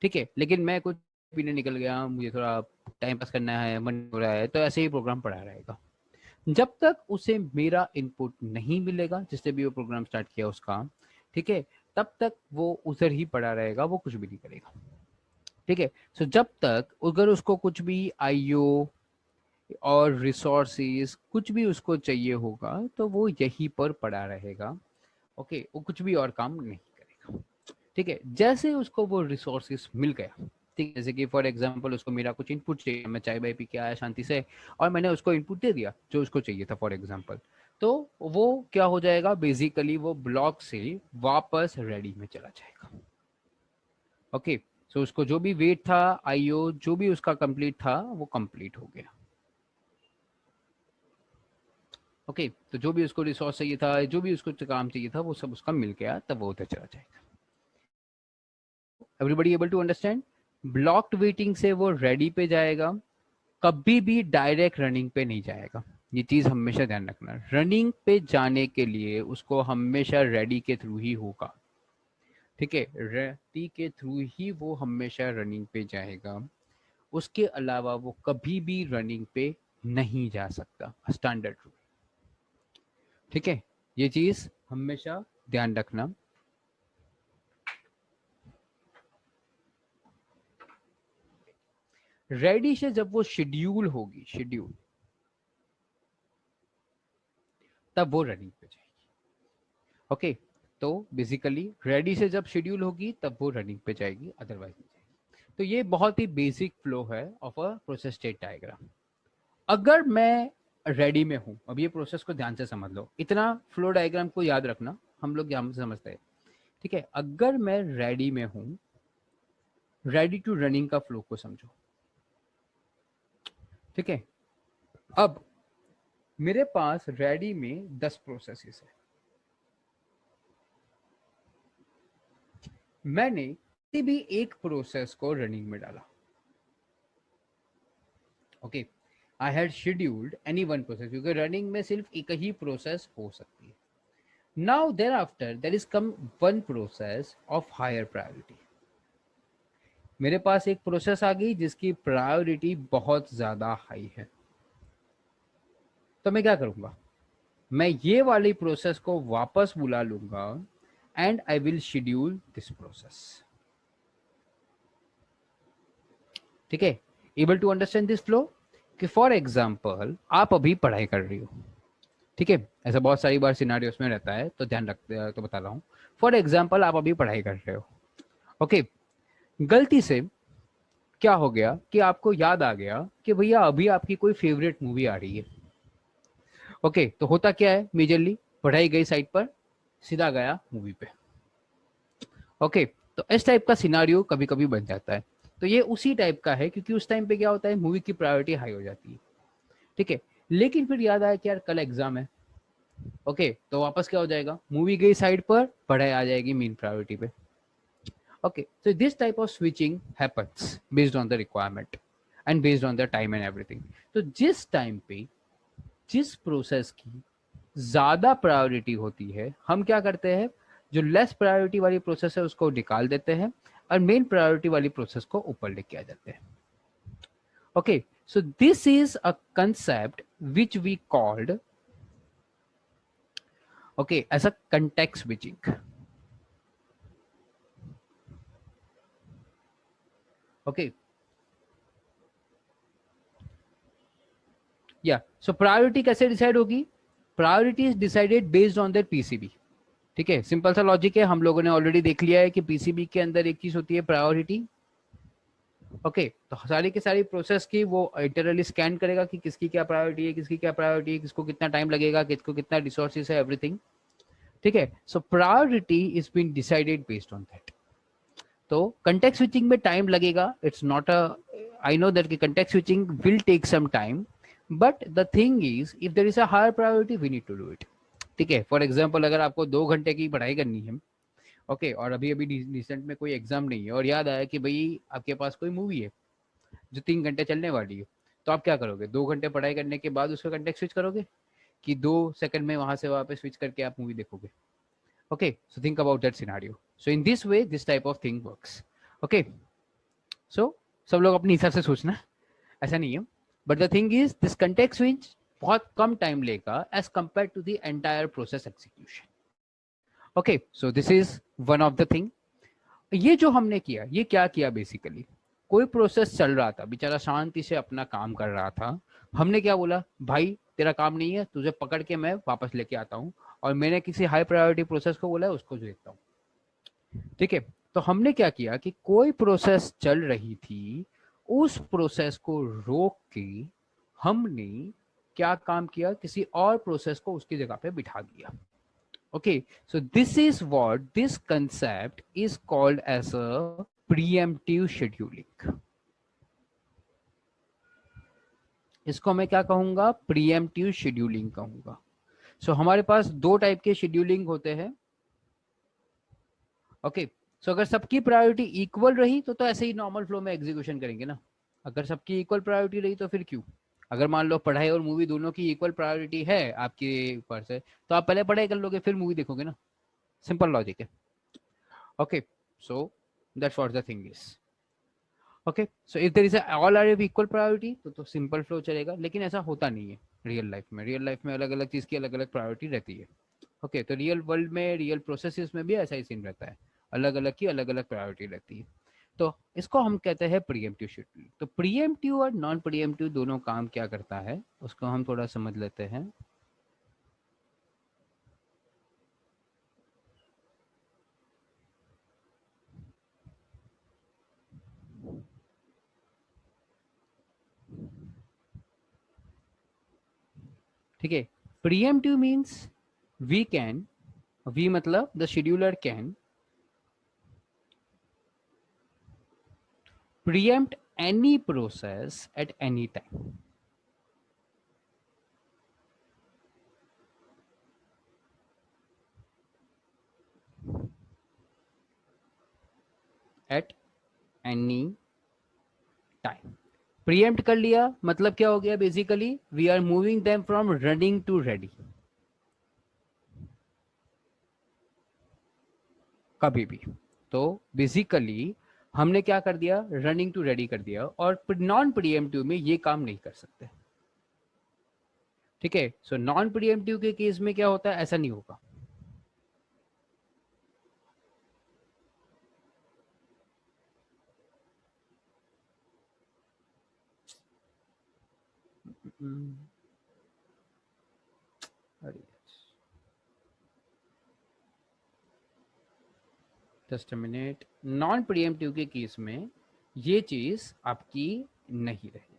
ठीक है। लेकिन मैं कुछ पीने निकल गया, मुझे थोड़ा टाइम पास करना है, मन हो रहा है, तो ऐसे ही प्रोग्राम पड़ा रहेगा। जब तक उसे मेरा इनपुट नहीं मिलेगा, जिससे भी वो प्रोग्राम स्टार्ट किया उसका, ठीक है, तब तक वो उधर ही पड़ा रहेगा, वो कुछ भी नहीं करेगा। ठीक है। सो जब तक अगर उसको कुछ भी आईओ और रिसोर्सेज कुछ भी उसको चाहिए होगा, तो वो यहीं पर पड़ा रहेगा। ओके, वो कुछ भी और काम नहीं करेगा। ठीक है। जैसे उसको वो रिसोर्सेज मिल गया, ठीक है, जैसे कि फॉर एग्जांपल उसको मेरा कुछ इनपुट चाहिए, मैं चाय बाय पी के आया शांति से, और मैंने उसको इनपुट दे दिया जो उसको चाहिए था फॉर एग्जांपल, तो वो क्या हो जाएगा, बेसिकली वो ब्लॉक से वापस रेडी में चला जाएगा। ओके। सो उसको जो भी वेट था, आईओ जो भी उसका कंप्लीट था, वो कंप्लीट हो गया। ओके। तो जो भी उसको रिसोर्स चाहिए था, जो भी उसको काम चाहिए था, वो सब उसका मिल गया, तब वो उधर चला जाएगा। Everybody able to understand? Blocked waiting से वो रेडी पे जाएगा, कभी भी डायरेक्ट रनिंग पे नहीं जाएगा। ये चीज हमेशा ध्यान रखना, रनिंग पे जाने के लिए उसको हमेशा रेडी के थ्रू ही होगा। ठीक है, रेडी के थ्रू ही वो हमेशा रनिंग पे जाएगा। उसके अलावा वो कभी भी रनिंग पे नहीं जा सकता, स्टैंडर्ड रूल। ठीक है, ये चीज हमेशा ध्यान रखना। रेडी से जब वो शेड्यूल होगी, शेड्यूल, तब वो रनिंग पे जाएगी। ओके। तो बेसिकली रेडी से जब शेड्यूल होगी तब वो रनिंग पे जाएगी, अदरवाइज नहीं जाएगी। तो ये बहुत ही बेसिक फ्लो है of a process state diagram. अगर मैं रेडी में हूं, अब ये प्रोसेस को ध्यान से समझ लो, इतना फ्लो डायग्राम को याद रखना, हम लोग यहाँ से समझते हैं। ठीक है। अगर मैं रेडी में हूं, रेडी टू रनिंग का फ्लो को समझो। ठीक है। अब मेरे पास रेडी में 10 प्रोसेसेस है। मैंने किसी भी एक प्रोसेस को रनिंग में डाला। Okay. I had scheduled any one process, क्योंकि रनिंग में सिर्फ एक ही प्रोसेस हो सकती है। Now there after there is come one process of higher priority. मेरे पास एक प्रोसेस आ गई जिसकी प्रायोरिटी बहुत ज्यादा हाई है। तो मैं क्या करूंगा, मैं ये वाली प्रोसेस को वापस बुला लूंगा and I will schedule this process. ठीक है। Able to understand this flow? कि फॉर एग्जाम्पल आप अभी पढ़ाई कर रही हो। ठीक है। ऐसा बहुत सारी बार सिनारियोस में रहता है, तो ध्यान रखते तो बता रहा हूँ। फॉर एग्जाम्पल आप अभी पढ़ाई कर रहे हो। ओके। गलती से क्या हो गया कि आपको याद आ गया कि भैया अभी आपकी कोई फेवरेट मूवी आ रही है। ओके। तो होता क्या है, मेजरली पढ़ाई गई साइड पर, सीधा गया मूवी पे। ओके। तो इस टाइप का सिनारियो कभी कभी बन जाता है। तो ये उसी टाइप का है, क्योंकि उस टाइम पे क्या होता है, मूवी की प्रायोरिटी हाई हो जाती है। ठीक है। लेकिन फिर याद आया कि यार कल एग्जाम है। ओके। तो वापस क्या हो जाएगा, मूवी गई साइड पर, पढ़ाई आ जाएगी मेन प्रायोरिटी पे। Okay. so this type of switching happens based on the requirement and based on the time and everything. तो जिस टाइम पे जिस प्रोसेस की ज्यादा प्रायोरिटी होती है, हम क्या करते हैं, जो लेस प्रायोरिटी वाली प्रोसेस है उसको निकाल देते हैं और मेन प्रायोरिटी वाली प्रोसेस को ऊपर लेके आ जाते हैं. Okay, so this is a concept which we called, okay, as a context switching. Okay, या सो प्रायोरिटी कैसे डिसाइड होगी? Priority is decided based on their PCB. ठीक है, सिंपल सा लॉजिक है, हम लोगों ने ऑलरेडी देख लिया है कि पीसीबी के अंदर एक चीज होती है प्रायोरिटी. ओके, तो सारी की सारी प्रोसेस की वो इंटरनली स्कैन करेगा कि किसकी क्या प्रायोरिटी है, किसकी क्या प्रायोरिटी है, किसको कितना टाइम लगेगा, किसको कितना रिसोर्सेज है, एवरीथिंग. ठीक है, so priority is been decided based on that. तो कंटेक्स्ट स्विचिंग में टाइम लगेगा, it's not a, I know that कि context switching will take some time, but the thing is if there is a higher priority we need to do it. ठीक है, for example अगर आपको 2 घंटे की पढ़ाई करनी है, ओके, और अभी अभी रिसेंट में कोई एग्जाम नहीं है और याद आया कि भाई आपके पास कोई मूवी है जो 3 घंटे चलने वाली है, तो आप क्या करोगे? 2 घंटे पढ़ाई करने के बाद उसका कंटेक्ट स्विच करोगे कि 2 सेकंड में वहां से वहां पे स्विच करके आप मूवी देखोगे? Okay, so think about that scenario. So in this way this type of thing works. Okay, so सब लोग अपने हिसाब से सोचना, ऐसा नहीं है, but the thing is this contact switch बहुत कम टाइम लेगा as compare to the entire process execution. Okay, so this is one of the thing. ये जो हमने किया, ये क्या किया बेसिकली, कोई प्रोसेस चल रहा था, बेचारा शांति से अपना काम कर रहा था, हमने क्या बोला, भाई तेरा काम नहीं है, तुझे पकड़ के मैं वापस लेके आता हूँ, और मैंने किसी हाई प्रायोरिटी प्रोसेस को बोला है उसको जो देखता हूँ. ठीक है, तो हमने क्या किया कि कोई प्रोसेस चल रही थी, उस प्रोसेस को रोक के हमने क्या काम किया, किसी और प्रोसेस को उसकी जगह पे बिठा दिया. Okay, so this is what this concept is called as a preemptive scheduling. इसको मैं क्या कहूंगा? प्रीएम्प्टिव शेड्यूलिंग कहूंगा. सो हमारे पास दो टाइप के शेड्यूलिंग होते हैं. ओके, सो अगर सबकी प्रायोरिटी इक्वल रही तो ऐसे ही नॉर्मल फ्लो में एग्जीक्यूशन करेंगे ना. अगर सबकी इक्वल प्रायोरिटी रही तो फिर क्यों? अगर मान लो पढ़ाई और मूवी दोनों की इक्वल प्रायोरिटी है आपके ऊपर से, तो आप पहले पढ़ाई कर लोगे फिर मूवी देखोगे ना. सिंपल लॉजिक है. Okay, so that's what the thing is. Okay, so if there is all are of equal priority तो सिंपल फ्लो चलेगा, लेकिन ऐसा होता नहीं है रियल लाइफ में. रियल लाइफ में अलग अलग चीज की अलग अलग प्रायोरिटी रहती है. ओके, तो रियल वर्ल्ड में, रियल प्रोसेसेस में भी ऐसा ही सीन रहता है, अलग अलग की अलग अलग प्रायोरिटी रहती है. तो इसको हम कहते हैं प्रीएम्प्टिव शेड्यूलिंग. तो प्रीएम्प्टिव और नॉन प्रीएम्प्टिव दोनों काम क्या करता है उसको हम थोड़ा समझ लेते हैं. ठीक है, preemptive means we can, we मतलब the scheduler can preempt any process at any time. At any time. preempt कर लिया मतलब क्या हो गया? Basically we are moving them from running to ready. कभी भी. तो बेसिकली हमने क्या कर दिया? रनिंग टू रेडी कर दिया. और नॉन प्रीएम्प्टिव में ये काम नहीं कर सकते. ठीक है, सो नॉन प्रीएम्प्टिव के केस में क्या होता है? ऐसा नहीं होगा. अरे just a minute. Non pre-emptive के केस में ये चीज आपकी नहीं रहेगी.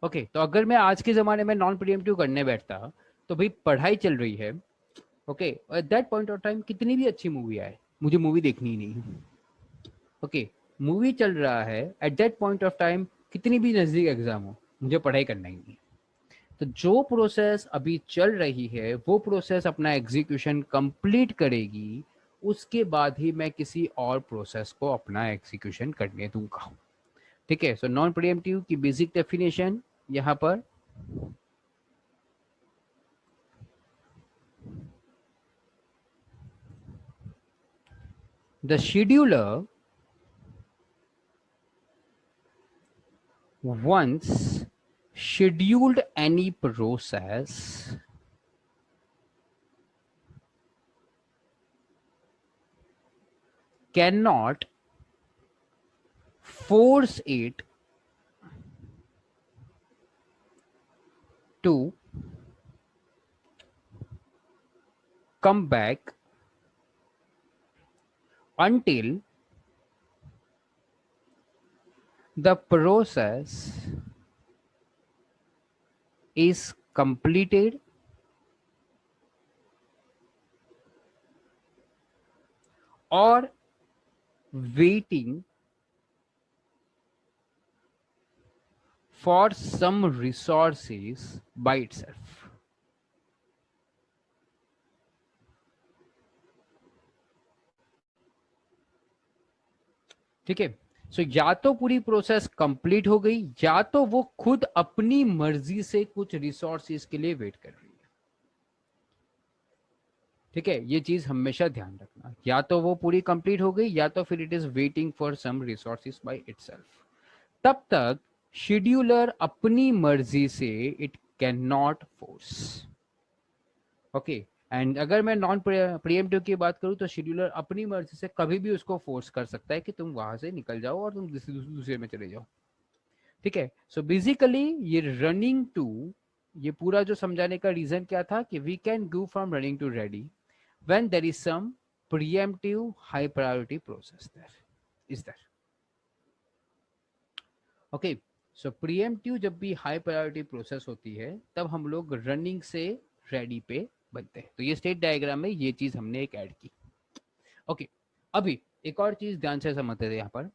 ओके, तो अगर मैं आज के ज़माने में नॉन प्रीएम्प्टिव करने बैठता तो भाई पढ़ाई चल रही है. Okay, at that point of time कितनी भी अच्छी मूवी आए, मुझे मूवी देखनी ही नहीं है. ओके, मूवी चल रहा है eight that point of time, कितनी भी नज़दीक एग्जाम हो, मुझे पढ़ाई करना ही नहीं है. तो जो प्रोसेस अभी चल रही है वो प्रोसेस अपना एग्जीक्यूशन कंप्लीट करेगी, उसके बाद ही मैं किसी और प्रोसेस को अपना एग्जीक्यूशन करने दूंगा. ठीक है, सो नॉन प्रीएम्प्टिव की बेसिक डेफिनेशन यहां पर the scheduler once scheduled any process cannot force it to come back until the process is completed or waiting for some resources by itself. ठीक है, सो या तो पूरी प्रोसेस कंप्लीट हो गई या तो वो खुद अपनी मर्जी से कुछ रिसोर्सेज के लिए वेट कर रही है। ठीक है, ये चीज हमेशा ध्यान रखना, या तो वो पूरी कंप्लीट हो गई या तो फिर it is waiting for some resources by itself. तब तक शेड्यूलर अपनी मर्जी से it can not force. Okay, and अगर मैं नॉन प्रीएम्प्टिव की बात करूं तो शेड्यूलर अपनी मर्जी से कभी भी उसको फोर्स कर सकता है कि तुम वहां से निकल जाओ और तुम दूसरे में चले जाओ। ठीक है, सो बेसिकली ये रनिंग टू, ये पूरा जो समझाने का रीजन क्या था कि we can go from running to ready when there is some preemptive high priority process there is there. Okay, so preemptive जब भी हाई प्रायोरिटी प्रोसेस होती है तब हम लोग रनिंग से रेडी पे बनते हैं। तो ये स्टेट डायग्राम में ये चीज हमने एक ऐड की। ओके, अभी एक और चीज ध्यान से समझते थे, यहाँ पर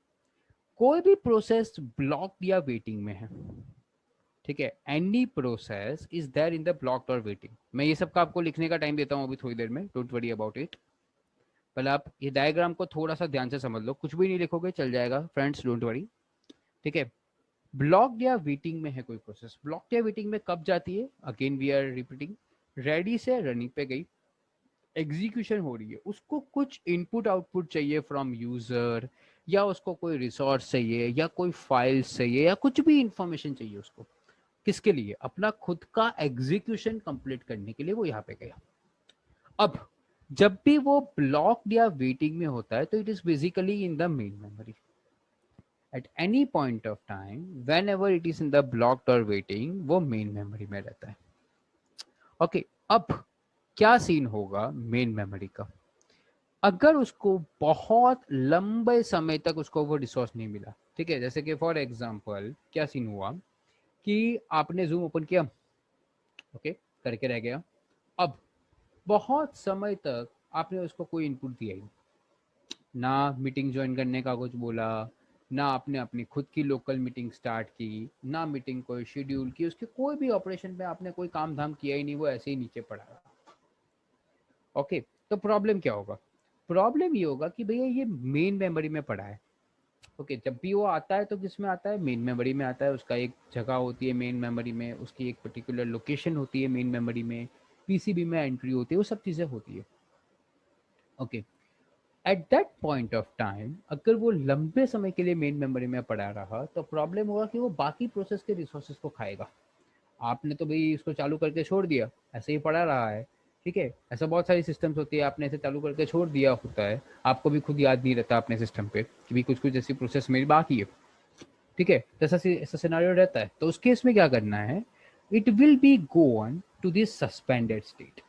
कोई भी प्रोसेस ब्लॉक या वेटिंग में है। ठीक है, any process is there in the blocked और वेटिंग। मैं ये सब का आपको लिखने का टाइम देता हूँ अभी थोड़ी देर में, डोंट वरी अबाउट इट। पहले आप ये डायग्राम को थोड़ा सा ध्यान से समझ लो, कुछ भी नहीं लिखोगे चल जाएगा फ्रेंड्स, डोंट वरी। ठीक है, ब्लॉक्ड या वेटिंग में है कोई प्रोसेस, ब्लॉक्ड या वेटिंग में कब जाती है, again we are repeating, ready से रनिंग पे गई, एग्जीक्यूशन हो रही है, उसको कुछ इनपुट आउटपुट चाहिए फ्रॉम यूजर, या उसको कोई रिसोर्स चाहिए या कोई फाइल चाहिए या कुछ भी इंफॉर्मेशन चाहिए उसको, किसके लिए, अपना खुद का एग्जीक्यूशन कंप्लीट करने के लिए वो यहाँ पे गया। अब जब भी वो ब्लॉक्ड या वेटिंग में होता है तो it is basically in the main memory at any point of time, when ever it is in the blocked और वेटिंग, वो मेन मेमोरी में रहता है। ओके, अब क्या सीन होगा मेन मेमोरी का, अगर उसको बहुत लंबे समय तक उसको वो रिसोर्स नहीं मिला। ठीक है, जैसे कि फॉर एग्जांपल क्या सीन हुआ कि आपने जूम ओपन किया, ओके, करके रह गया, अब बहुत समय तक आपने उसको कोई इनपुट दिया ही नहीं, ना मीटिंग ज्वाइन करने का कुछ बोला, ना आपने अपनी खुद की लोकल मीटिंग स्टार्ट की, ना मीटिंग कोई शेड्यूल की, उसके कोई भी ऑपरेशन पे आपने कोई काम धाम किया ही नहीं, वो ऐसे ही नीचे पड़ा रहा। ओके, तो प्रॉब्लम क्या होगा, प्रॉब्लम ये होगा कि भैया ये मेन मेमोरी में पड़ा है। ओके, जब भी वो आता है तो किस में आता है, मेन मेमोरी में आता है, उसका एक जगह होती है मेन मेमोरी में, उसकी एक पर्टिकुलर लोकेशन होती है मेन मेमोरी में, पीसीबी में एंट्री होती है, वो सब चीज़ें होती है। Okay, at that point of time अगर वो लंबे समय के लिए मेन मेमोरी में पड़ा रहा तो प्रॉब्लम होगा कि वो बाकी प्रोसेस के रिसोर्सेज को खाएगा। आपने तो भाई इसको चालू करके छोड़ दिया, ऐसे ही पड़ा रहा है। ठीक है, ऐसा बहुत सारी सिस्टम्स होती है, आपने इसे चालू करके छोड़ दिया होता है, आपको भी खुद याद नहीं रहता अपने सिस्टम पे कि भी कुछ कुछ ऐसी प्रोसेस मेरी बाकी है। ठीक है, जैसा ऐसा सिनारियो रहता है, तो उस केस में क्या करना है, it will be go on to this suspended state.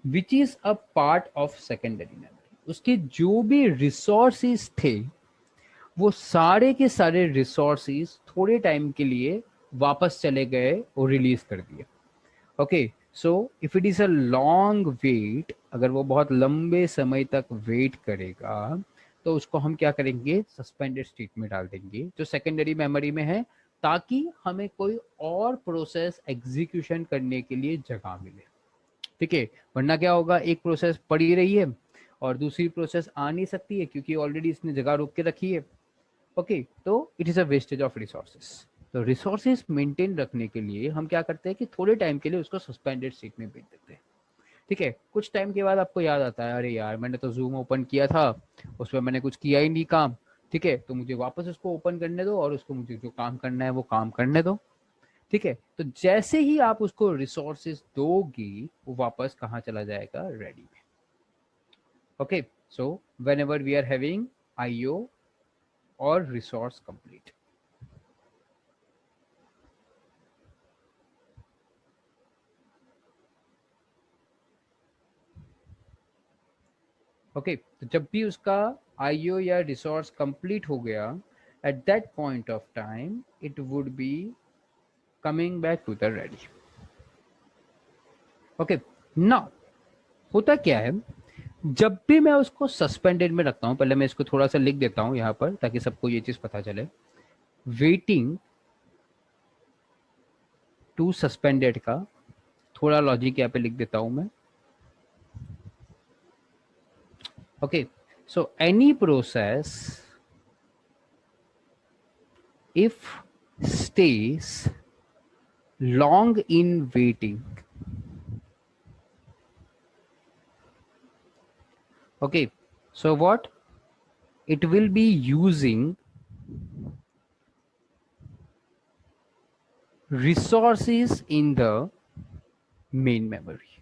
Which is a part of secondary memory. उसके जो भी रिसोर्सेज थे वो सारे के सारे रिसोर्सेज थोड़े टाइम के लिए वापस चले गए और रिलीज कर दिए। Okay, so if it is a long wait, अगर वो बहुत लंबे समय तक वेट करेगा तो उसको हम क्या करेंगे, सस्पेंडेड स्टेट में डाल देंगे जो सेकेंडरी मेमोरी में है, ताकि हमें कोई और प्रोसेस एग्जीक्यूशन करने के लिए जगह मिले। ठीक है, वरना क्या होगा, एक प्रोसेस पड़ी रही है और दूसरी प्रोसेस आ नहीं सकती है क्योंकि ऑलरेडी इसने जगह रोक के रखी है। ओके, तो it is a wastage of resources. तो रिसोर्सेज मेंटेन रखने के लिए हम क्या करते हैं कि थोड़े टाइम के लिए उसको सस्पेंडेड स्टेट में भेज देते हैं। ठीक है, कुछ टाइम के बाद आपको याद आता है, अरे यार मैंने तो जूम ओपन किया था, उसमें मैंने कुछ किया ही नहीं काम। ठीक है, तो मुझे वापस उसको ओपन करने दो और उसको मुझे जो काम करना है वो काम करने दो। ठीक है, तो जैसे ही आप उसको रिसोर्सेज दोगी वो वापस कहाँ चला जाएगा, रेडी में। Okay, so whenever we are having IO और रिसोर्स कंप्लीट। ओके, तो जब भी उसका IO या रिसोर्स कंप्लीट हो गया, at that point of time it would be coming back to the ready. Okay, now होता क्या है, जब भी मैं उसको सस्पेंडेड में रखता हूं, पहले मैं इसको थोड़ा सा लिख देता हूं यहां पर ताकि सबको ये चीज पता चले। वेटिंग टू सस्पेंडेड का थोड़ा लॉजिक यहाँ पे लिख देता हूं मैं। Okay, so any process if stays long in waiting, okay, so what it will be using resources in the main memory.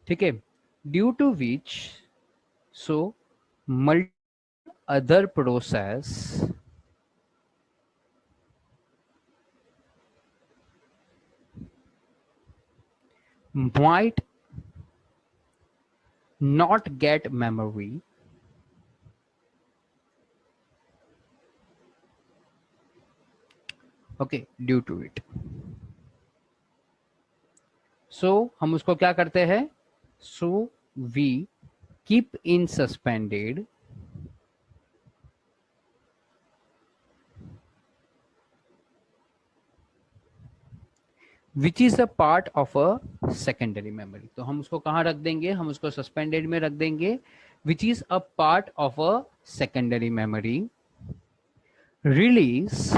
ठीक है, due to which so multiple other process might not get memory okay due to it. So हम उसको क्या करते हैं, so we keep in suspended which is a part of a secondary memory. तो हम उसको कहाँ रख देंगे, हम उसको सस्पेंडेड में रख देंगे, विच is a part of a secondary memory, release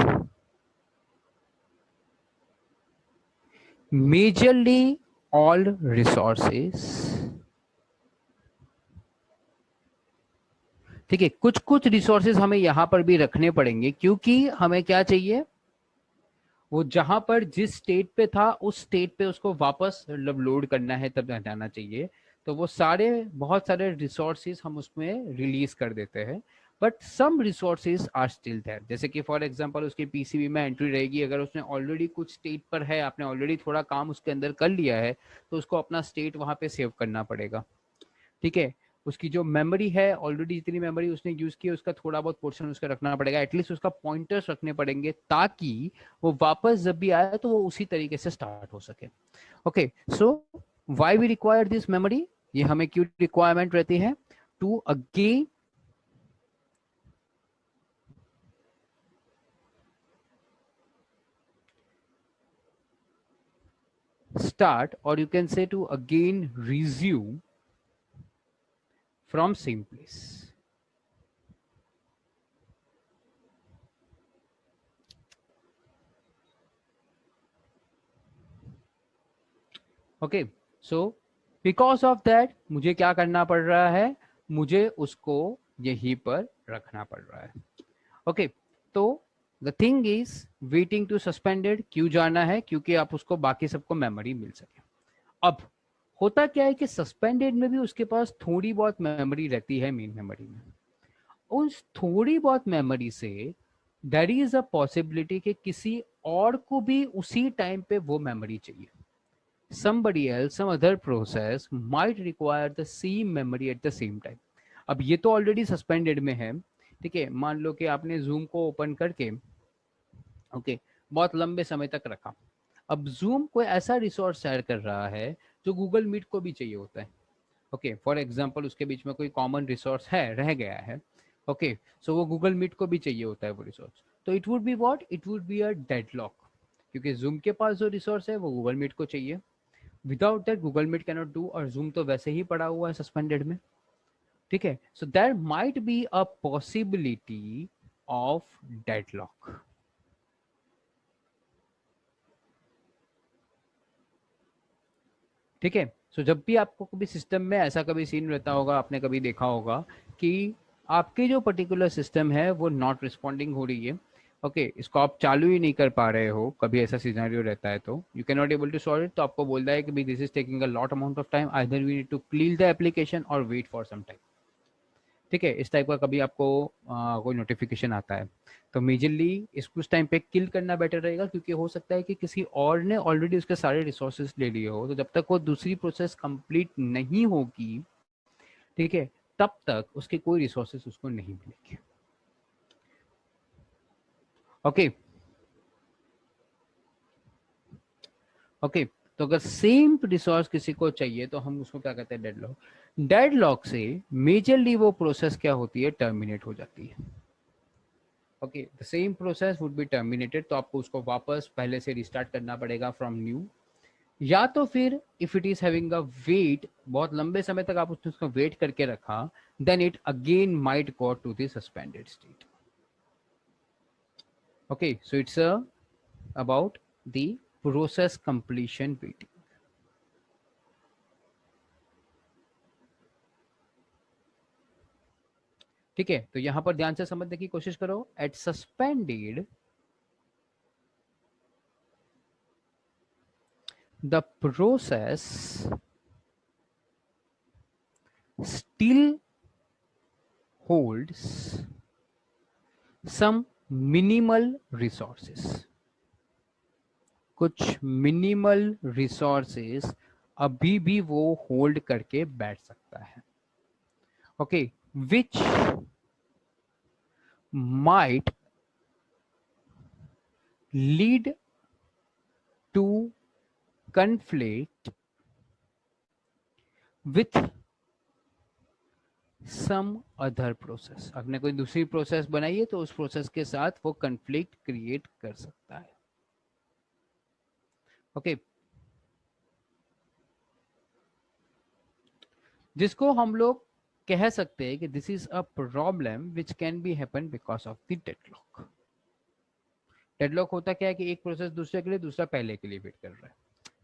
majorly all resources. ठीक है, कुछ कुछ रिसोर्सेज हमें यहां पर भी रखने पड़ेंगे क्योंकि हमें क्या चाहिए, वो जहां पर जिस स्टेट पे था उस स्टेट पे उसको वापस मतलब लोड करना है तब जाना चाहिए। तो वो सारे बहुत सारे रिसोर्सेज हम उसमें रिलीज कर देते हैं, but some resources are still there. जैसे कि फॉर एग्जांपल उसके पीसीबी में एंट्री रहेगी, अगर उसने ऑलरेडी कुछ स्टेट पर है, आपने ऑलरेडी थोड़ा काम उसके अंदर कर लिया है, तो उसको अपना स्टेट वहां पे सेव करना पड़ेगा। ठीक है, उसकी जो मेमोरी है ऑलरेडी जितनी मेमोरी उसने यूज की है उसका थोड़ा बहुत पोर्शन उसका रखना पड़ेगा, एटलीस्ट उसका पॉइंटर्स रखने पड़ेंगे ताकि वो वापस जब भी आए तो वो उसी तरीके से स्टार्ट हो सके। Okay, so why we require this memory, ये हमें क्यों रिक्वायरमेंट रहती है, to again start or you can say to again resume from same place. Okay, so because of that मुझे क्या करना पड़ रहा है, मुझे उसको यहीं पर रखना पड़ रहा है। ओके, तो the thing is waiting to suspended क्यों जाना है, क्योंकि आप उसको बाकी सबको मेमोरी मिल सके। अब होता क्या है कि सस्पेंडेड में भी उसके पास थोड़ी बहुत मेमोरी रहती है मेन मेमोरी में। उस थोड़ी बहुत मेमोरी से देयर इज अ पॉसिबिलिटी कि किसी और को भी उसी टाइम पे वो मेमोरी चाहिए। somebody else, some other process might require the same memory at the same time. अब ये तो ऑलरेडी सस्पेंडेड में है। ठीक है, मान लो कि आपने जूम को ओपन करके ओके बहुत लंबे समय तक रखा। अब जूम कोई ऐसा रिसोर्स शेयर कर रहा है जो गूगल मीट को भी चाहिए होता है। ओके, फॉर एग्जाम्पल उसके बीच में कोई कॉमन रिसोर्स है, रह गया है। ओके, सो वो गूगल मीट को भी चाहिए होता है वो रिसोर्स, तो it would be what, it would be a deadlock, क्योंकि जूम के पास जो रिसोर्स है वो गूगल मीट को चाहिए। Without that Google Meet cannot do, और जूम तो वैसे ही पड़ा हुआ है सस्पेंडेड में। ठीक है, so there might be a possibility of deadlock. ठीक है, सो जब भी आपको कभी सिस्टम में ऐसा कभी सीन रहता होगा, आपने कभी देखा होगा कि आपकी जो पर्टिकुलर सिस्टम है वो नॉट रिस्पॉन्डिंग हो रही है, ओके इसको आप चालू ही नहीं कर पा रहे हो, कभी ऐसा सिनेरियो रहता है तो you can not able to solve it, तो आपको बोलता है कि भाई this is taking a lot amount of time, either we need to clean the application और वेट फॉर सम टाइम। ठीक है, इस टाइप का कभी आपको कोई नोटिफिकेशन आता है, तो मेजरली इसको उस टाइम पे किल करना बेटर रहेगा, क्योंकि हो सकता है कि किसी और ने ऑलरेडी उसके सारे रिसोर्सेज ले लिए हो, तो जब तक वो दूसरी प्रोसेस कंप्लीट नहीं होगी, ठीक है, तब तक उसके कोई रिसोर्सेज उसको नहीं मिलेंगे। ओके ओके, तो अगर सेम रिसोर्स किसी को चाहिए तो हम उसको क्या कहते हैं, डेडलॉक। डेडलॉक से मेजरली वो प्रोसेस क्या होती है, टर्मिनेट हो जाती है। Okay, the same process would be terminated, तो आपको उसको वापस पहले से रिस्टार्ट करना पड़ेगा फ्रॉम न्यू, या तो फिर if it is having a wait, बहुत लंबे समय तक आप उसको वेट करके रखा, then it again might go to the suspended state. Okay, so it's about the process completion waiting. ठीक है, तो यहां पर ध्यान से समझने की कोशिश करो, at suspended the process still holds some minimal resources, कुछ मिनिमल रिसोर्सेस अभी भी वो होल्ड करके बैठ सकता है। Okay, which might lead to conflict with some other process, आपने कोई दूसरी प्रोसेस बनाई है तो उस प्रोसेस के साथ वो कंफ्लिक्ट क्रिएट कर सकता है। ओके, जिसको हम लोग कह सकते हैं कि this is a problem which can be happen because of the deadlock. Deadlock होता क्या है कि एक प्रोसेस दूसरे के लिए, दूसरा पहले के लिए वेट कर रहा है।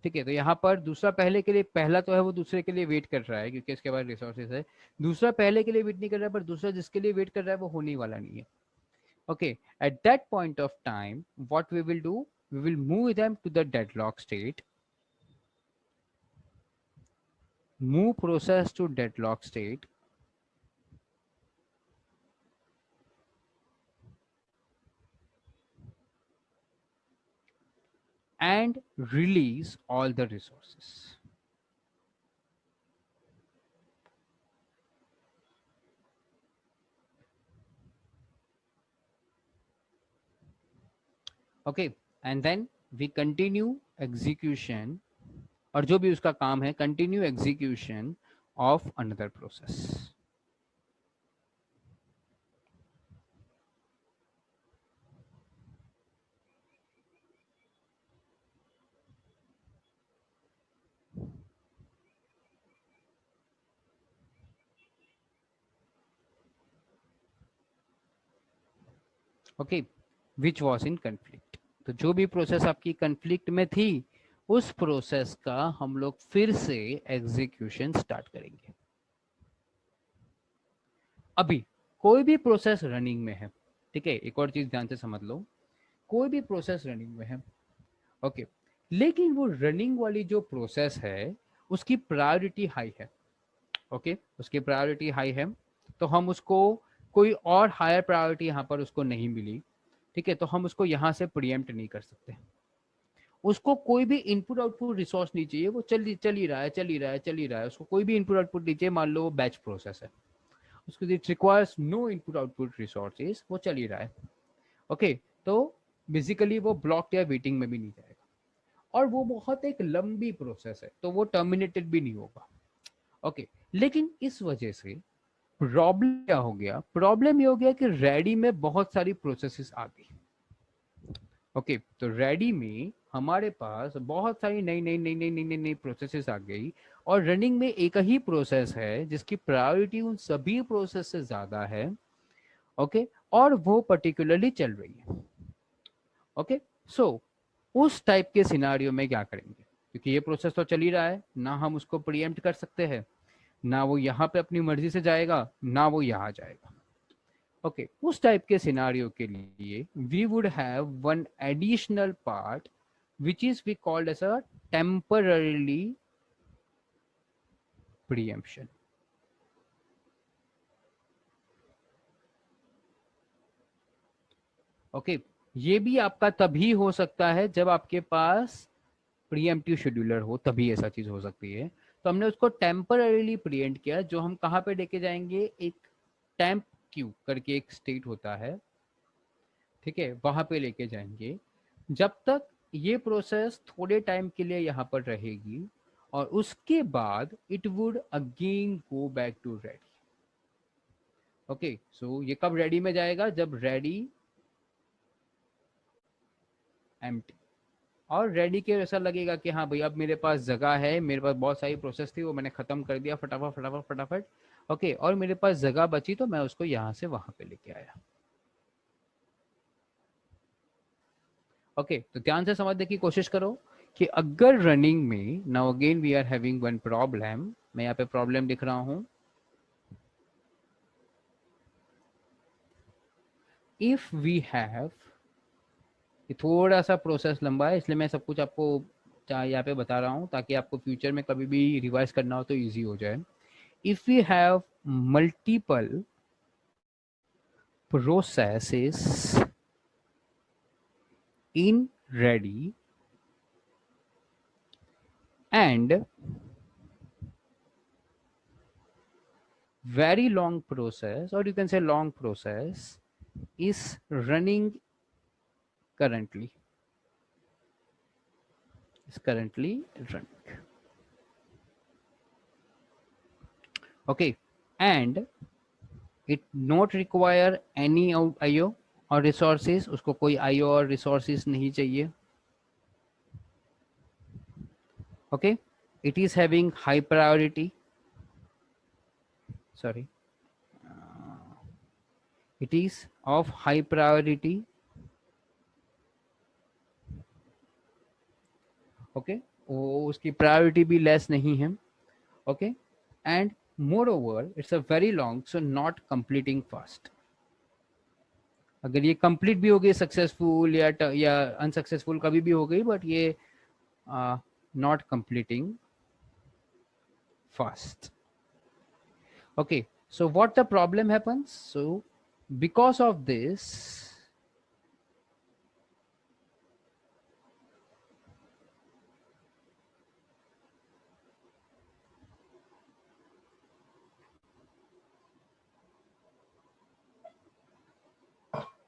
ठीक है, तो यहाँ पर दूसरा पहले के लिए, पहला तो है वो दूसरे के लिए वेट कर रहा है क्योंकि इसके पास रिसोर्सेज है, दूसरा पहले के लिए वेट नहीं कर रहा है, पर दूसरा जिसके लिए वेट कर रहा है वो होने वाला नहीं है। Okay, at that point of time what we will do, we will move them to the deadlock state, move process to deadlock state, and release all the resources. Okay, and then we continue execution, और जो भी उसका काम है, continue execution of another process. Okay, which was in conflict, तो जो भी process आपकी कंफ्लिक्ट में थी उस प्रोसेस का हम लोग फिर से एग्जीक्यूशन स्टार्ट करेंगे। अभी कोई भी प्रोसेस रनिंग में है, ठीक है, एक और चीज ध्यान से समझ लो, कोई भी प्रोसेस रनिंग में है, ओके, लेकिन वो रनिंग वाली जो प्रोसेस है उसकी प्रायोरिटी हाई है। ओके, उसकी प्रायोरिटी हाई है, तो हम उसको कोई और हायर प्रायोरिटी यहाँ पर उसको नहीं मिली, ठीक है, तो हम उसको यहाँ से प्रीएम्प्ट नहीं कर सकते। उसको कोई भी इनपुट आउटपुट रिसोर्स नहीं चाहिए, वो चल ही रहा है, चल ही रहा है, उसको कोई भी इनपुट आउटपुट नहीं चाहिए। मान लो वो बैच प्रोसेस है, उसको it requires no input output resources, वो चल ही रहा है। ओके, तो बेसिकली वो ब्लॉक या वेटिंग में भी नहीं जाएगा, और वो बहुत एक लंबी प्रोसेस है, तो वो टर्मिनेटेड भी नहीं होगा। ओके, लेकिन इस वजह से प्रॉब्लम क्या हो गया, प्रॉब्लम ये हो गया कि रेडी में बहुत सारी प्रोसेसेस आ गई। ओके, तो रेडी में हमारे पास बहुत सारी नई नई नई नई नई नई नई प्रोसेसेस आ गई और रनिंग में एक ही प्रोसेस है जिसकी प्रायोरिटी उन सभी प्रोसेस से ज्यादा है, ओके, और वो पर्टिकुलरली चल रही है, ओके। सो उस टाइप के सिनारियो में क्या करेंगे, क्योंकि ये प्रोसेस तो चल ही रहा है, ना हम उसको प्रीएम्प्ट कर सकते हैं, ना वो यहाँ पे अपनी मर्जी से जाएगा, ना वो यहाँ जाएगा, ओके। उस टाइप के सिनारियो के लिए we would have one additional part which is we called as a temporarily preemption, okay. ये भी आपका तभी हो सकता है जब आपके पास प्रीएम्प्टिव शेड्यूलर हो, तभी ऐसा चीज हो सकती है। तो हमने उसको टेम्पररीली प्रीएम्प्ट किया, जो हम कहाँ पे लेके जाएंगे, एक टेम्प क्यू करके एक स्टेट होता है, ठीक है, वहां पे लेके जाएंगे जब तक ये प्रोसेस थोड़े टाइम के लिए यहाँ पर रहेगी, और उसके बाद it would again go back to ready, okay. So ये कब रेडी में जाएगा, जब रेडी एम्प्टी, और रेडी के ऐसा लगेगा कि हाँ भाई अब मेरे पास जगह है, मेरे पास बहुत सारी प्रोसेस थी वो मैंने खत्म कर दिया फटाफट फटाफट फटाफट, ओके, और मेरे पास जगह बची तो मैं उसको यहाँ से वहां पे लेके आया, ओके। तो ध्यान से समझने की कोशिश करो कि अगर रनिंग में, now again we are having one problem, मैं यहाँ पे प्रॉब्लम लिख रहा हूँ, इफ वी हैव, ये थोड़ा सा प्रोसेस लंबा है इसलिए मैं सब कुछ आपको यहाँ पे बता रहा हूँ ताकि आपको फ्यूचर में कभी भी रिवाइज करना हो तो इजी हो जाए। If we have multiple processes in ready and very long process, or you can say long process, is running currently, is currently running, okay, and it not require any IO और resources, उसको कोई IO और resources नहीं चाहिए, okay, it is having high priority, sorry, it is of high priority, okay, वो उसकी priority भी less नहीं है, okay, and more over it's a very long, so not completing fast. अगर ये कंप्लीट भी हो गई सक्सेसफुल या अनसक्सेसफुल कभी भी हो गई, बट ये not completing fast, okay. So what the problem happens, so because of this,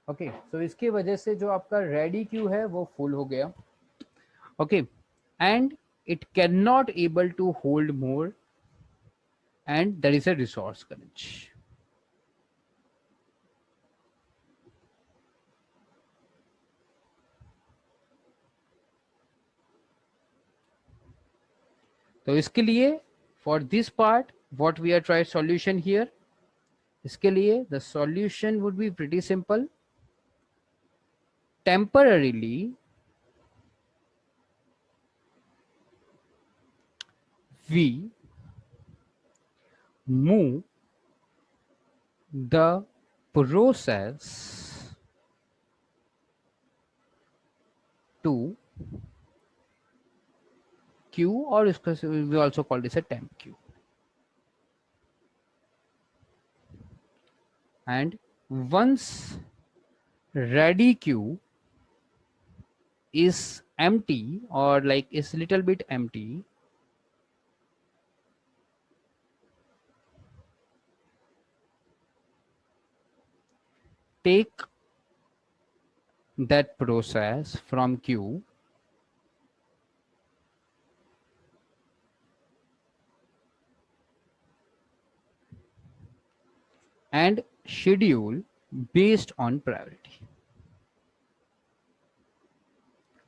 okay, so इसकी वजह से जो आपका रेडी क्यू है वो फुल हो गया, okay, and it cannot able to hold more, and there is a resource crunch, तो इसके लिए for this part what we are try solution here, इसके लिए the solution would be pretty simple, temporarily we move the process to queue, or we also call this a temp queue, and once ready queue is empty or like is little bit empty, take that process from queue and schedule based on priority,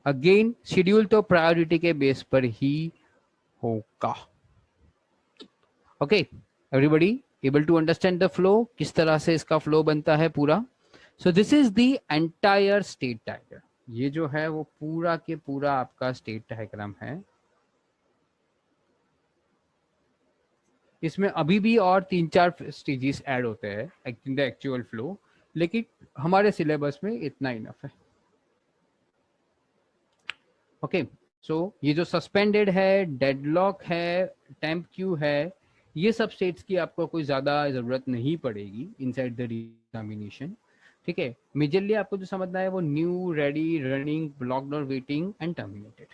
again schedule तो priority के base पर ही होगा. Okay, everybody able to understand the flow, किस तरह से इसका flow बनता है पूरा. So this is the entire state diagram. ये जो है वो पूरा के पूरा आपका स्टेट डायग्राम है. इसमें अभी भी और 3-4 स्टेजेस ऐड होते हैं इन द एक्चुअल फ्लो, लेकिन हमारे सिलेबस में इतना इनफ है. ओके, सो ये जो सस्पेंडेड है, डेडलॉक है, टेम्प क्यू है, ये सब स्टेट्स की आपको कोई ज्यादा जरूरत नहीं पड़ेगी इनसाइड द एग्जामिनेशन. ठीक है, मेजरली आपको जो समझना है वो न्यू, रेडी, रनिंग, ब्लॉक्ड और वेटिंग एंड टर्मिनेटेड.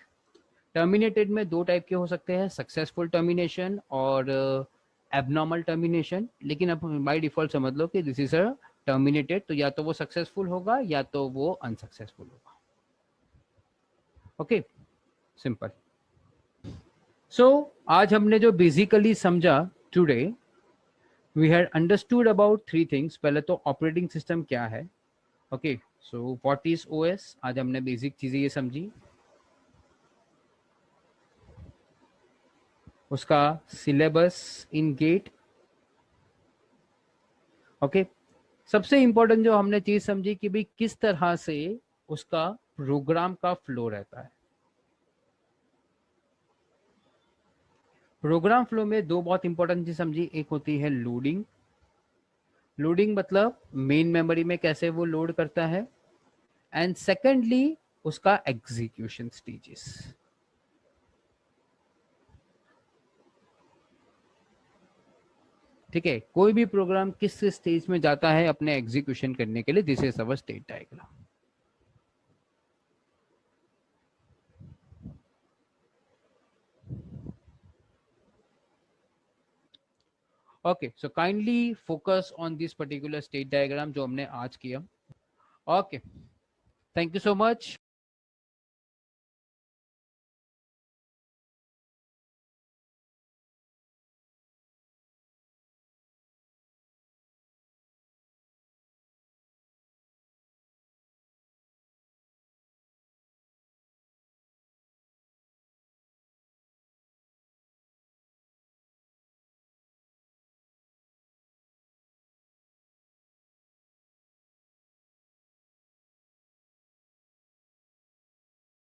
टर्मिनेटेड में दो टाइप के हो सकते हैं, सक्सेसफुल टर्मिनेशन और एबनॉर्मल टर्मिनेशन. लेकिन अब बाय डिफॉल्ट समझ लो कि दिस इज अ टर्मिनेटेड, तो या तो वो सक्सेसफुल होगा या तो वो अनसक्सेसफुल होगा. Okay, simple. सो आज हमने जो बेसिकली समझा today, we had understood about 3 things. पहले तो ऑपरेटिंग सिस्टम क्या है. Okay, so what is OS, आज हमने बेसिक चीजें ये समझी. उसका सिलेबस इन गेट. ओके, सबसे इंपॉर्टेंट जो हमने चीज समझी कि भाई किस तरह से उसका प्रोग्राम का फ्लो रहता है. प्रोग्राम फ्लो में दो बहुत इंपॉर्टेंट चीज समझी. एक होती है लोडिंग. लोडिंग मतलब मेन मेमोरी में कैसे वो लोड करता है. एंड सेकेंडली उसका एग्जीक्यूशन स्टेजेस. ठीक है, कोई भी प्रोग्राम किस स्टेज में जाता है अपने एग्जीक्यूशन करने के लिए, this is our state diagram. Okay, so kindly focus on this particular state diagram जो हमने आज किया. Okay, thank you so much.